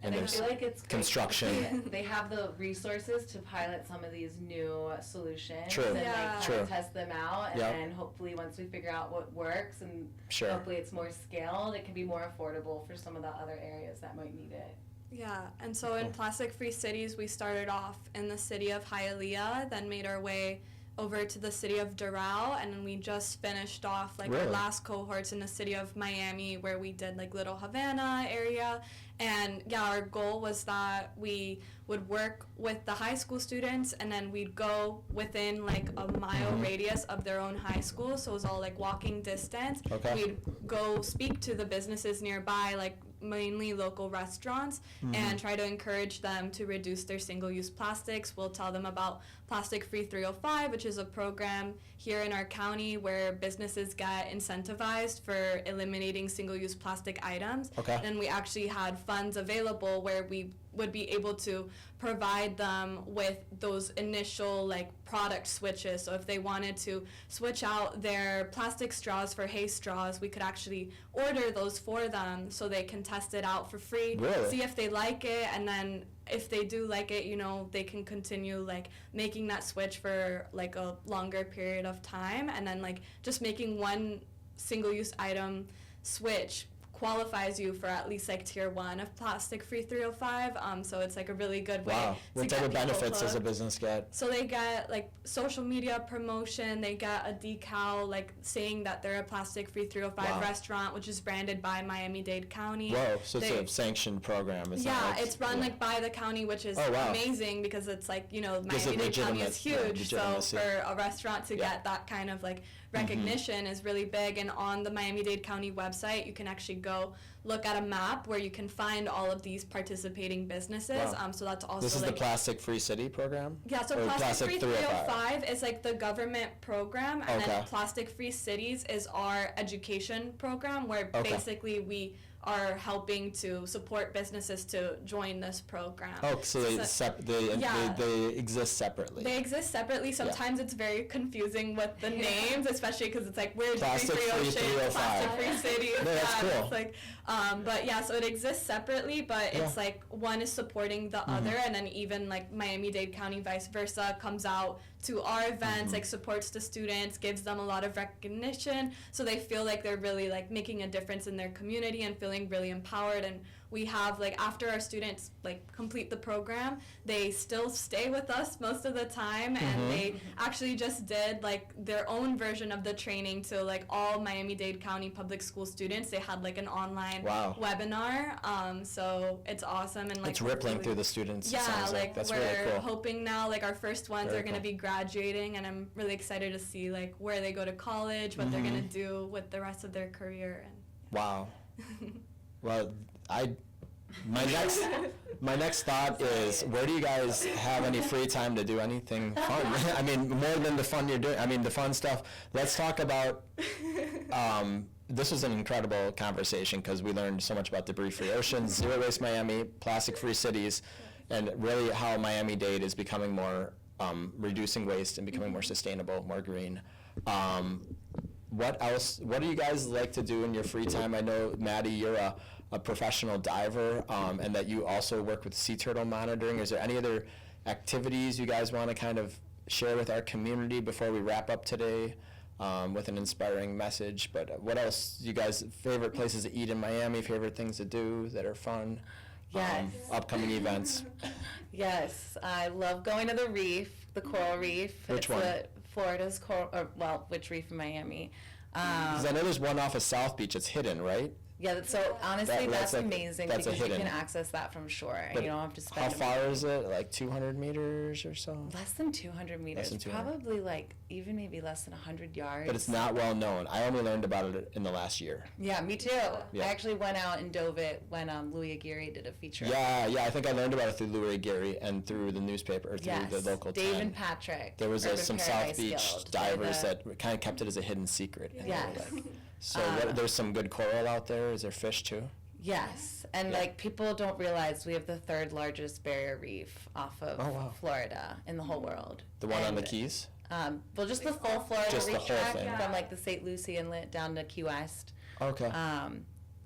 And I feel like it's construction. They have the resources to pilot some of these new solutions True. and test them out. And then hopefully once we figure out what works and hopefully it's more scaled, it can be more affordable for some of the other areas that might need it. Yeah, and so in plastic-free cities, we started off in the city of Hialeah, then made our way over to the city of Doral, and then we just finished off our last cohorts in the city of Miami, where we did like Little Havana area. And our goal was that we would work with the high school students, and then we'd go within like a mile radius of their own high school, so it was all like walking distance. We'd go speak to the businesses nearby, like mainly local restaurants, and try to encourage them to reduce their single-use plastics. We'll tell them about Plastic Free 305, which is a program here in our county where businesses get incentivized for eliminating single-use plastic items. And we actually had funds available where we would be able to provide them with those initial like product switches. So if they wanted to switch out their plastic straws for hay straws, we could actually order those for them so they can test it out for free, see if they like it, and then if they do like it, they can continue like making that switch for like a longer period of time, and then like just making one single-use item switch qualifies you for at least like tier 1 of Plastic Free 305. So it's like a really good way. Wow. What to type get of people benefits does a hooked. business get? So they get like social media promotion, they get a decal like saying that they're a Plastic Free 305 Wow. restaurant, which is branded by Miami-Dade County. Whoa, so it's a sanctioned program. It's not Yeah, like, it's run like by the county, which is Oh, wow. amazing because it's like, you know, Gives it Miami-Dade County is legitimate- huge. So legitimacy. for a restaurant to Yeah. get that kind of like recognition is really big. And on the Miami-Dade County website, you can actually go look at a map where you can find all of these participating businesses. Wow. So that's also This is like the Plastic Free City program? yeah, so Or Plastic Free 305? 305 is like the government program, and Okay. then Plastic Free Cities is our education program where Okay. basically we are helping to support businesses to join this program. Oh, so they, Yeah. they exist separately. They exist separately. Sometimes it's very confusing with the names, especially because it's like we're Plastic Free Free Ocean, 305. Plastic Free City. No, that's cool. It's like, but yeah, so it exists separately, but it's Yeah. like one is supporting the other, and then even like Miami-Dade County, vice versa, comes out to our events, like supports the students, gives them a lot of recognition, so they feel like they're really like making a difference in their community and feeling really empowered. And we have like after our students like complete the program, they still stay with us most of the time, and they actually just did like their own version of the training to like all Miami-Dade County public school students. They had like an online Wow. webinar, so it's awesome. And like It's rippling really- through the students. it yeah, sounds like that's we're really cool. hoping now like our first ones Very are going to cool. be graduating, and I'm really excited to see like where they go to college, what they're going to do with the rest of their career. Wow. Well, my next thought is, where do you guys have any free time to do anything fun? I mean, more than the fun you're doing. I mean, the fun stuff. Let's talk about. This was an incredible conversation because we learned so much about debris-free oceans, zero waste Miami, plastic-free cities, and really how Miami-Dade is becoming more reducing waste and becoming more sustainable, more green. What else? What do you guys like to do in your free time? I know, Maddie, you're a professional diver, and that you also work with sea turtle monitoring. Is there any other activities you guys want to kind of share with our community before we wrap up today with an inspiring message? But what else, you guys, favorite places to eat in Miami, favorite things to do that are fun? Yes. Upcoming events. Yes, I love going to the reef, the coral reef. Which one? Florida's coral, or well, which reef in Miami? Because I know there's one off of South Beach. It's hidden, right? Yeah, so honestly, that's that's like- amazing that's a because you hidden. can access that from shore. But You don't have to spend how far is it? Like 200 meters or so? less than 200 meters. than 200. Probably like even maybe less than 100 yards. But it's not well known. I only learned about it in the last year. Yeah, me too. Yeah. I actually went out and dove it when Louis Aguirre did a feature. Yeah, I think I learned about it through Louis Aguirre and through the newspaper, or through Yes. the local Dave 10. and Patrick. There was Urban some Paradise South Beach Guild. divers They're the- that kind of kept it as a hidden secret. Yes. So there's some good coral out there. Is there fish too? Yes, and Yeah. like people don't realize we have the third largest barrier reef off of Oh, wow. Florida in the whole world. The one on the And, Keys? Well, just the full Florida Just the reef whole track thing. from like the St. Lucie Inlet down to Key West. Okay.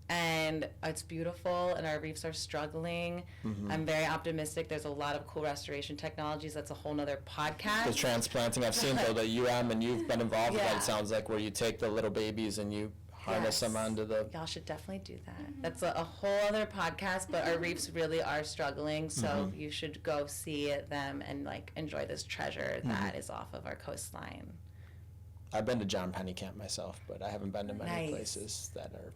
And it's beautiful, and our reefs are struggling. Mm-hmm. I'm very optimistic. There's a lot of cool restoration technologies. That's a whole nother podcast. The transplanting, I've seen though, the UM, and you've been involved with that, Yeah. it sounds like, where you take the little babies and you harness them Yes. onto the... Y'all should definitely do that. That's a whole other podcast, but our reefs really are struggling, so Mm-hmm. you should go see them and like enjoy this treasure Mm-hmm. that is off of our coastline. I've been to John Penny Camp myself, but I haven't been to many Nice. places that are...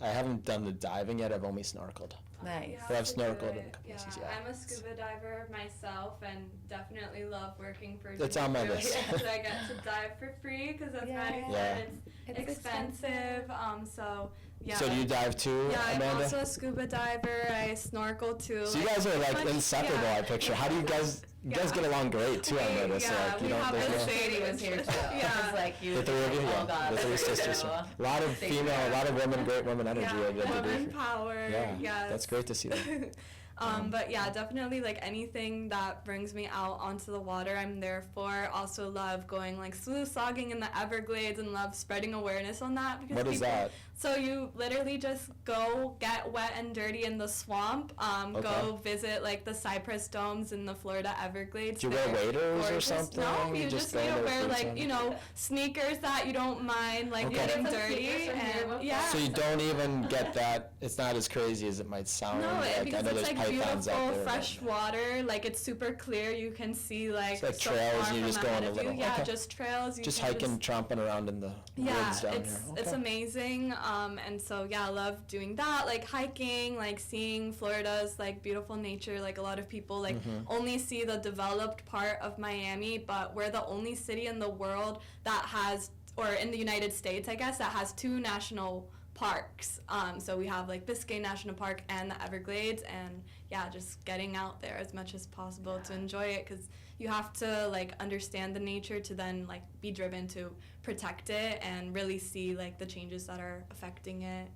I haven't done the diving yet, I've only snorkeled. Nice. But I've to do snorkeled in it. a couple Yeah, places, yeah. I'm a scuba diver myself and definitely love working for It's on my DiPerna list. because I get to dive for free because as Maddie Yeah. said, It's it's expensive. So yeah. So do you dive too, Yeah, I'm Amanda? also a scuba diver. I snorkel too. So you guys are like inseparable, yeah. I picture. How do you guys... You guys get along great too, I noticed. Yeah, like, we you don't, have there's this no- thing. Sadie was here too. Yeah. It was like you. The three of you, oh yeah. God, The three look at sisters. you. A lot of Thank female, you. a lot of women, great women energy. Yeah, at the women debrief. power. Yeah, Yes. that's great to see that. But yeah, definitely like anything that brings me out onto the water, I'm there for. Also love going like sluice logging in the Everglades and love spreading awareness on that. Because What is that? So you literally just go get wet and dirty in the swamp, go visit like the cypress domes in the Florida Everglades. Do you wear waders or something? No, you just need to wear like, you know, sneakers that you don't mind like getting dirty. And yeah. So you don't even get that, it's not as crazy as it might sound. No, like, because I know it's there's like pythons out beautiful there, fresh water, like it's super clear, you can see like, it's like so trails, far you from just go on ahead a of you. little, Yeah, okay. just trails. You Just can hiking, tromping around in the woods down here. It's amazing. And so yeah, I love doing that, like hiking, like seeing Florida's like beautiful nature. Like a lot of people like only see the developed part of Miami, but we're the only city in the world that has, or in the United States, I guess, that has 2 national parks. So we have like Biscayne National Park and the Everglades, and yeah, just getting out there as much as possible to enjoy it, because you have to like understand the nature to then like be driven to protect it and really see like the changes that are affecting it.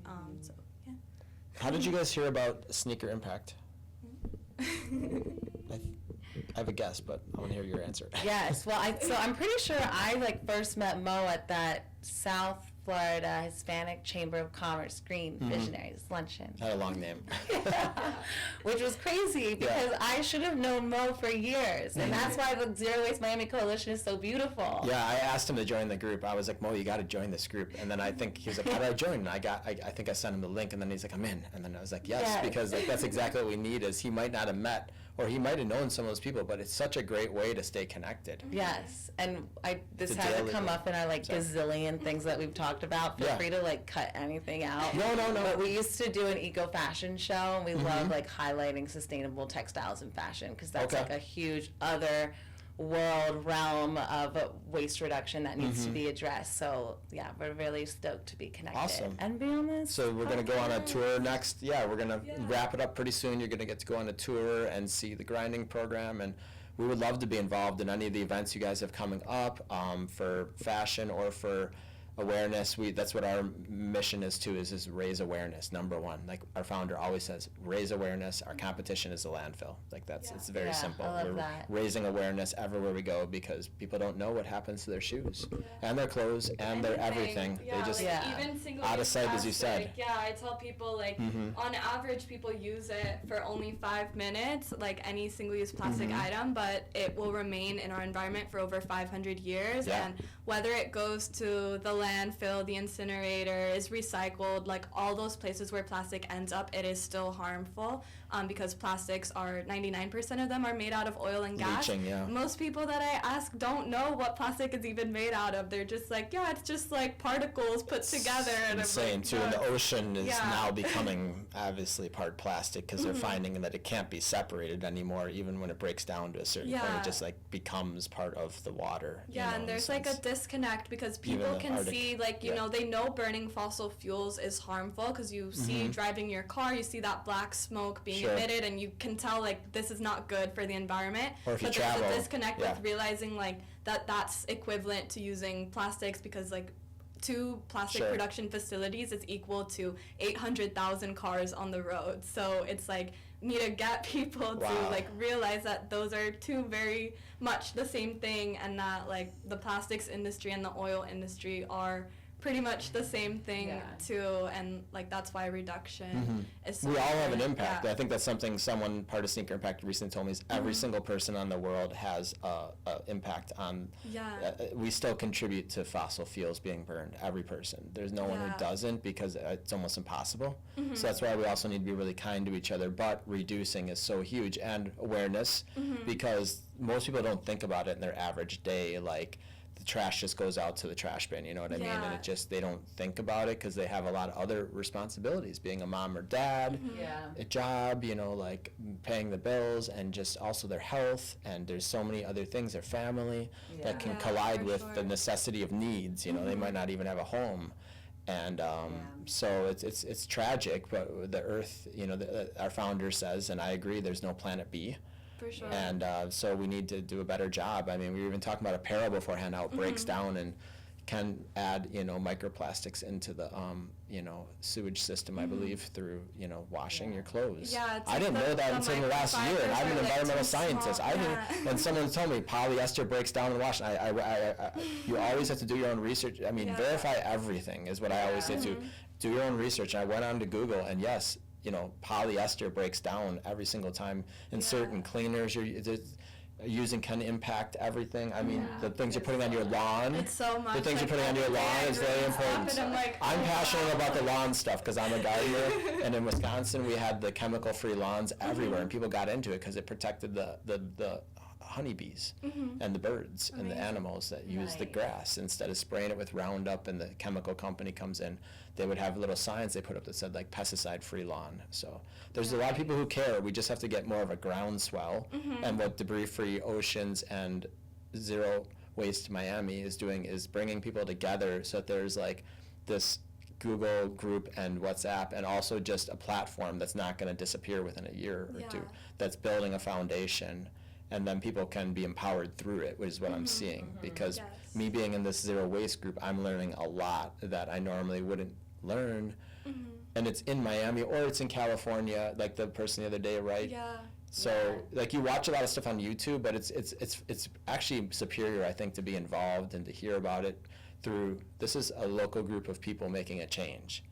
So yeah. How did you guys hear about Sneaker Impact? I have a guess, but I want to hear your answer. Yes, well, I'm pretty sure I like first met Mo at that South Florida Hispanic Chamber of Commerce Green Visionaries Luncheon. Had a long name. Which was crazy because I should have known Mo for years, and that's why the Zero Waste Miami Coalition is so beautiful. Yeah, I asked him to join the group. I was like, Mo, you got to join this group. And then I think he was like, how do I join? And I think I sent him the link, and then he's like, I'm in. And then I was like, yes. Because like that's exactly what we need. Is he might not have met, or he might have known some of those people, but it's such a great way to stay connected. Yes, and this It's a hasn't daily come thing. up in our like gazillion things that we've talked about. Feel free to like cut anything out. No. But we used to do an eco fashion show, and we love like highlighting sustainable textiles and fashion, because that's like a huge other world realm of waste reduction that needs to be addressed. So yeah, we're really stoked to be connected. Awesome. And be on this. So we're going to go on a tour next. Yeah, we're going to wrap it up pretty soon. You're going to get to go on a tour and see the grinding program, and we would love to be involved in any of the events you guys have coming up for fashion or for awareness. That's what our mission is too, is raise awareness, number one. Like our founder always says, raise awareness. Our competition is a landfill. Like it's very simple. I love We're that. raising awareness everywhere we go, because people don't know what happens to their shoes and their clothes and their everything. Yeah, They just even single-use out of sight, as you plastic. said. Yeah, I tell people like on average people use it for only 5 minutes, like any single-use plastic item, but it will remain in our environment for over 500 years. Yeah. And whether it goes to the landfill, the incinerator, is recycled, like all those places where plastic ends up, it is still harmful, because plastics are 99% of them are made out of oil and gas. Leaching, yeah. Most people that I ask don't know what plastic is even made out of. They're just like, yeah, it's just like particles put together. And Insane too. And the ocean is Yeah. now becoming obviously part plastic, because they're finding that it can't be separated anymore. Even when it breaks down to a certain point, Yeah. it just like becomes part of the water. Yeah, and there's like a disconnect, because people the can Arctic. see, like, you know, they know burning fossil fuels is harmful, because you see driving your car, you see that black smoke being emitted, and you can tell like this is not good for the environment. Or if you but travel, there's a disconnect yeah. with realizing like that's equivalent to using plastics, because like 2 plastic Sure. production facilities is equal to 800,000 cars on the road. So it's like need to get people to Wow. like realize that those are 2 very much the same thing, and that like the plastics industry and the oil industry are pretty much the same thing too, and like that's why reduction is so We all have an important. impact. Yeah. I think that's something someone part of Sneaker Impact recently told me, is every single person on the world has a impact on. We still contribute to fossil fuels being burned. Every person. There's no one who doesn't, because it's almost impossible. So that's why we also need to be really kind to each other. But reducing is so huge, and awareness, because most people don't think about it in their average day. Like, the trash just goes out to the trash bin, you know what I mean? And it just, they don't think about it, because they have a lot of other responsibilities, being a mom or dad, a job, you know, like paying the bills, and just also their health, and there's so many other things, their family, that can collide for with sure. the necessity of needs, you know, they might not even have a home. And so it's tragic, but the earth, you know, our founder says, and I agree, there's no planet B. For sure. And so we need to do a better job. I mean, we were even talking about apparel beforehand, how it breaks down and can add, microplastics into the, sewage system, I believe, through, washing your clothes. Yeah, it's I didn't know that until the last year, and I'm an environmental scientist. I didn't, and someone told me polyester breaks down in the wash. You always have to do your own research. I mean, verify everything is what I always say too. Do your own research. And I went on to Google, and yes, polyester breaks down every single time, and certain cleaners you're using can impact everything. I mean, the things you're putting on your lawn. It's so much. The things you're putting on your lawn is very important. I'm passionate about the lawn stuff because I'm a gardener, and in Wisconsin we had the chemical-free lawns everywhere, and people got into it because it protected the honeybees and the birds and the animals that use the grass. Instead of spraying it with Roundup and the chemical company comes in, they would have little signs they put up that said like pesticide-free lawn. So there's a lot of people who care. We just have to get more of a groundswell. And what Debris-Free Oceans and Zero Waste Miami is doing is bringing people together so that there's like this Google group and WhatsApp, and also just a platform that's not going to disappear within a year or two, that's building a foundation. And then people can be empowered through it, which is what I'm seeing. Because me being in this zero waste group, I'm learning a lot that I normally wouldn't learn. And it's in Miami or it's in California, like the person the other day, right? Yeah. So like you watch a lot of stuff on YouTube, but it's actually superior, I think, to be involved and to hear about it through, this is a local group of people making a change.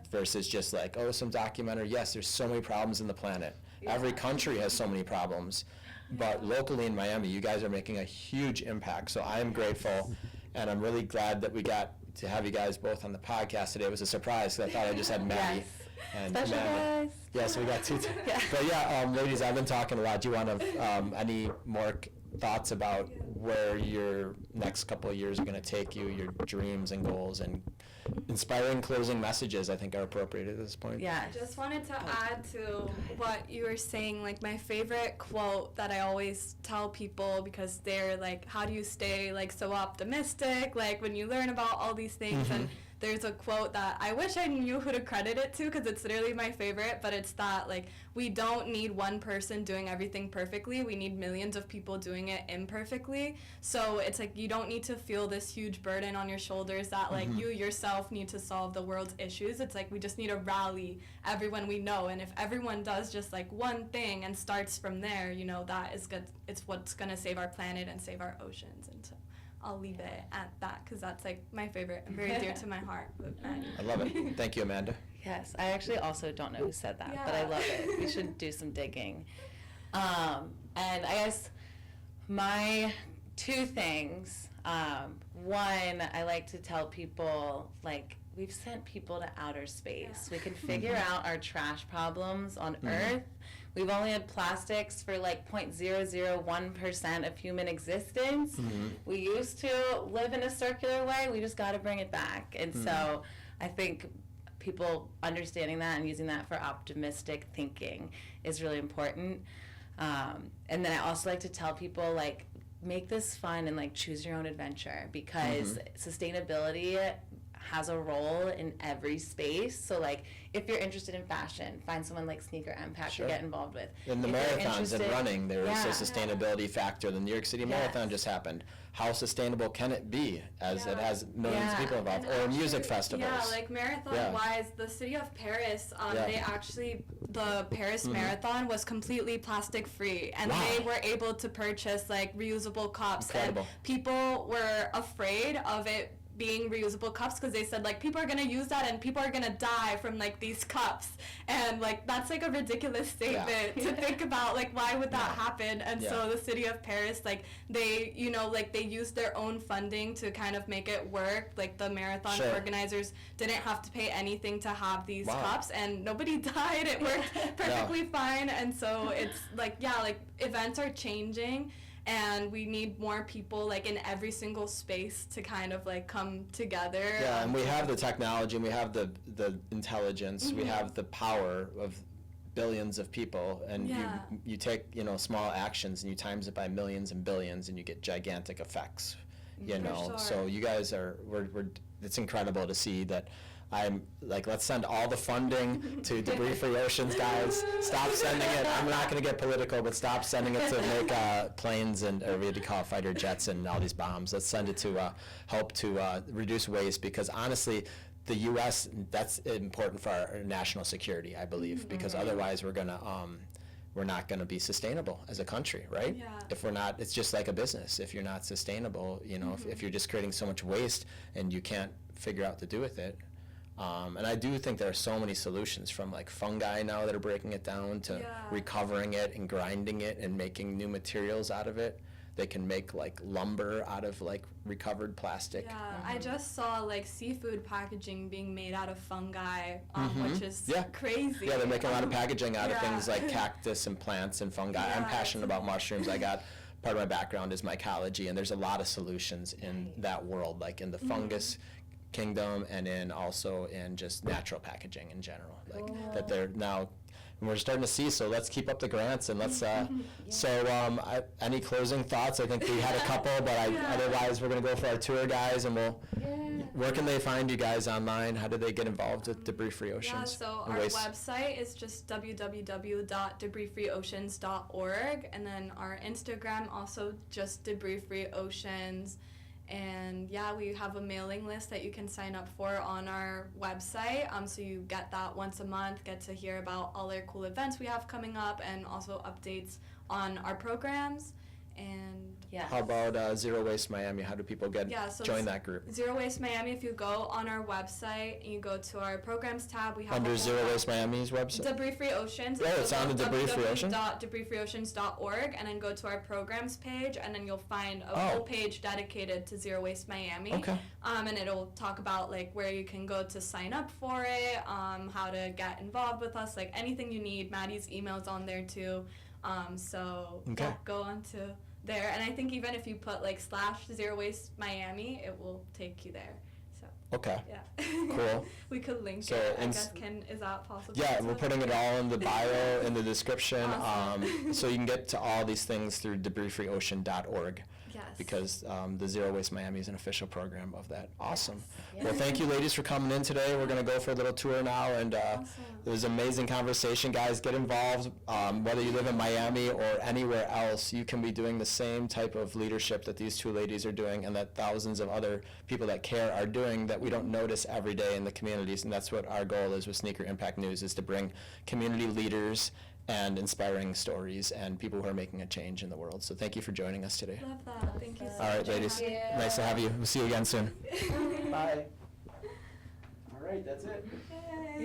Versus just like, oh, some documentary. Yes, there's so many problems in the planet. Every country has so many problems. But locally in Miami, you guys are making a huge impact. So I am grateful, and I'm really glad that we got to have you guys both on the podcast today. It was a surprise because I thought I just had Maddie and Special Amanda. guys. Yeah, so we got two. But ladies, I've been talking a lot. Do you want to any more thoughts about where your next couple of years are going to take you, your dreams and goals, and inspiring closing messages, I think, are appropriate at this point? Yeah. I just wanted to add to what you were saying, like my favorite quote that I always tell people, because they're like, how do you stay like so optimistic, like when you learn about all these things? And there's a quote that I wish I knew who to credit it to because it's literally my favorite, but it's that like we don't need one person doing everything perfectly, we need millions of people doing it imperfectly. So it's like you don't need to feel this huge burden on your shoulders that like you yourself need to solve the world's issues. It's like we just need to rally everyone we know, and if everyone does just like one thing and starts from there, that is good. It's what's gonna save our planet and save our oceans. And so I'll leave it at that because that's like my favorite and very dear to my heart. I love it. Thank you, Amanda. Yes, I actually also don't know who said that, but I love it. We should do some digging. And I guess my two things. One, I like to tell people, like, we've sent people to outer space. We can figure out our trash problems on Earth. We've only had plastics for like 0.001% of human existence. We used to live in a circular way. We just got to bring it back. And so I think people understanding that and using that for optimistic thinking is really important. And then I also like to tell people, like, make this fun and like choose your own adventure, because sustainability has a role in every space. So like if you're interested in fashion, find someone like Sneaker Impact to get involved with. In the marathons and running, there is a sustainability factor. The New York City Marathon just happened. How sustainable can it be as it has millions of people involved? Or music festivals. Yeah, like marathon-wise, the city of Paris, they actually, the Paris Marathon was completely plastic-free. And they were able to purchase like reusable cups. Incredible. And people were afraid of it being reusable cups because they said like people are gonna use that and people are gonna die from like these cups, and like that's like a ridiculous statement to think about, like why would that happen? And so the city of Paris, like they like they used their own funding to kind of make it work. Like the marathon organizers didn't have to pay anything to have these cups, and nobody died. It worked perfectly fine. And so it's like like events are changing, and we need more people like in every single space to kind of like come together. Yeah, and we have the technology, and we have the intelligence, we have the power of billions of people, and you take small actions and you times it by millions and billions, and you get gigantic effects. So you guys are we're it's incredible to see that I'm like, let's send all the funding to debris-free oceans, guys. Stop sending it. I'm not going to get political, but stop sending it to make planes and, or what do you call it, fighter jets and all these bombs. Let's send it to help to reduce waste, because honestly, the U.S., that's important for our national security, I believe, because otherwise we're not going to be sustainable as a country, right? Yeah. If we're not, it's just like a business. If you're not sustainable, you know, if you're just creating so much waste and you can't figure out what to do with it. And I do think there are so many solutions, from like fungi now that are breaking it down to recovering it and grinding it and making new materials out of it. They can make like lumber out of like recovered plastic. Yeah, I just saw like seafood packaging being made out of fungi, which is crazy. Yeah, they're making a lot of packaging out of things like cactus and plants and fungi. I'm passionate about mushrooms. I got part of my background is mycology, and there's a lot of solutions in that world, like in the fungus kingdom and in also in just natural packaging in general, like that they're now, and we're starting to see. So let's keep up the grants, and let's any closing thoughts? I think we had a couple, but otherwise we're going to go for our tour, guys, and we'll where can they find you guys online? How do they get involved with Debris Free Oceans? Yeah, so our website is just www.debrisfreeoceans.org, and then our Instagram also just Debris Free Oceans. And we have a mailing list that you can sign up for on our website. So you get that once a month, get to hear about all our cool events we have coming up, and also updates on our programs. And how about Zero Waste Miami? How do people join that group? Zero Waste Miami, if you go on our website and you go to our programs tab, we have under Zero Waste Miami's website? Debris Free Oceans. Oh, it's on the Debris Free Oceans? www.debrisfreeoceans.org, and then go to our programs page, and then you'll find a whole page dedicated to Zero Waste Miami. Okay. And it'll talk about like where you can go to sign up for it, how to get involved with us, like anything you need. Maddie's email's on there too. Go on to there, and I think even if you put like /Zero Waste Miami, it will take you there. So cool. We could link it. I guess is that possible? Yeah, we're putting it all in the bio, in the description. Awesome. So you can get to all these things through debrisfreeocean.org. Yes. Because the Zero Waste Miami is an official program of that. Awesome. Yes. Well, thank you, ladies, for coming in today. We're going to go for a little tour now, and it was an amazing conversation. Guys, get involved. Whether you live in Miami or anywhere else, you can be doing the same type of leadership that these two ladies are doing, and that thousands of other people that care are doing, that we don't notice every day in the communities. And that's what our goal is with Sneaker Impact News, is to bring community leaders and inspiring stories and people who are making a change in the world. So thank you for joining us today. Love that. Thank you so much. All right, ladies. Nice to have you. We'll see you again soon. Bye. All right, that's it. Yay.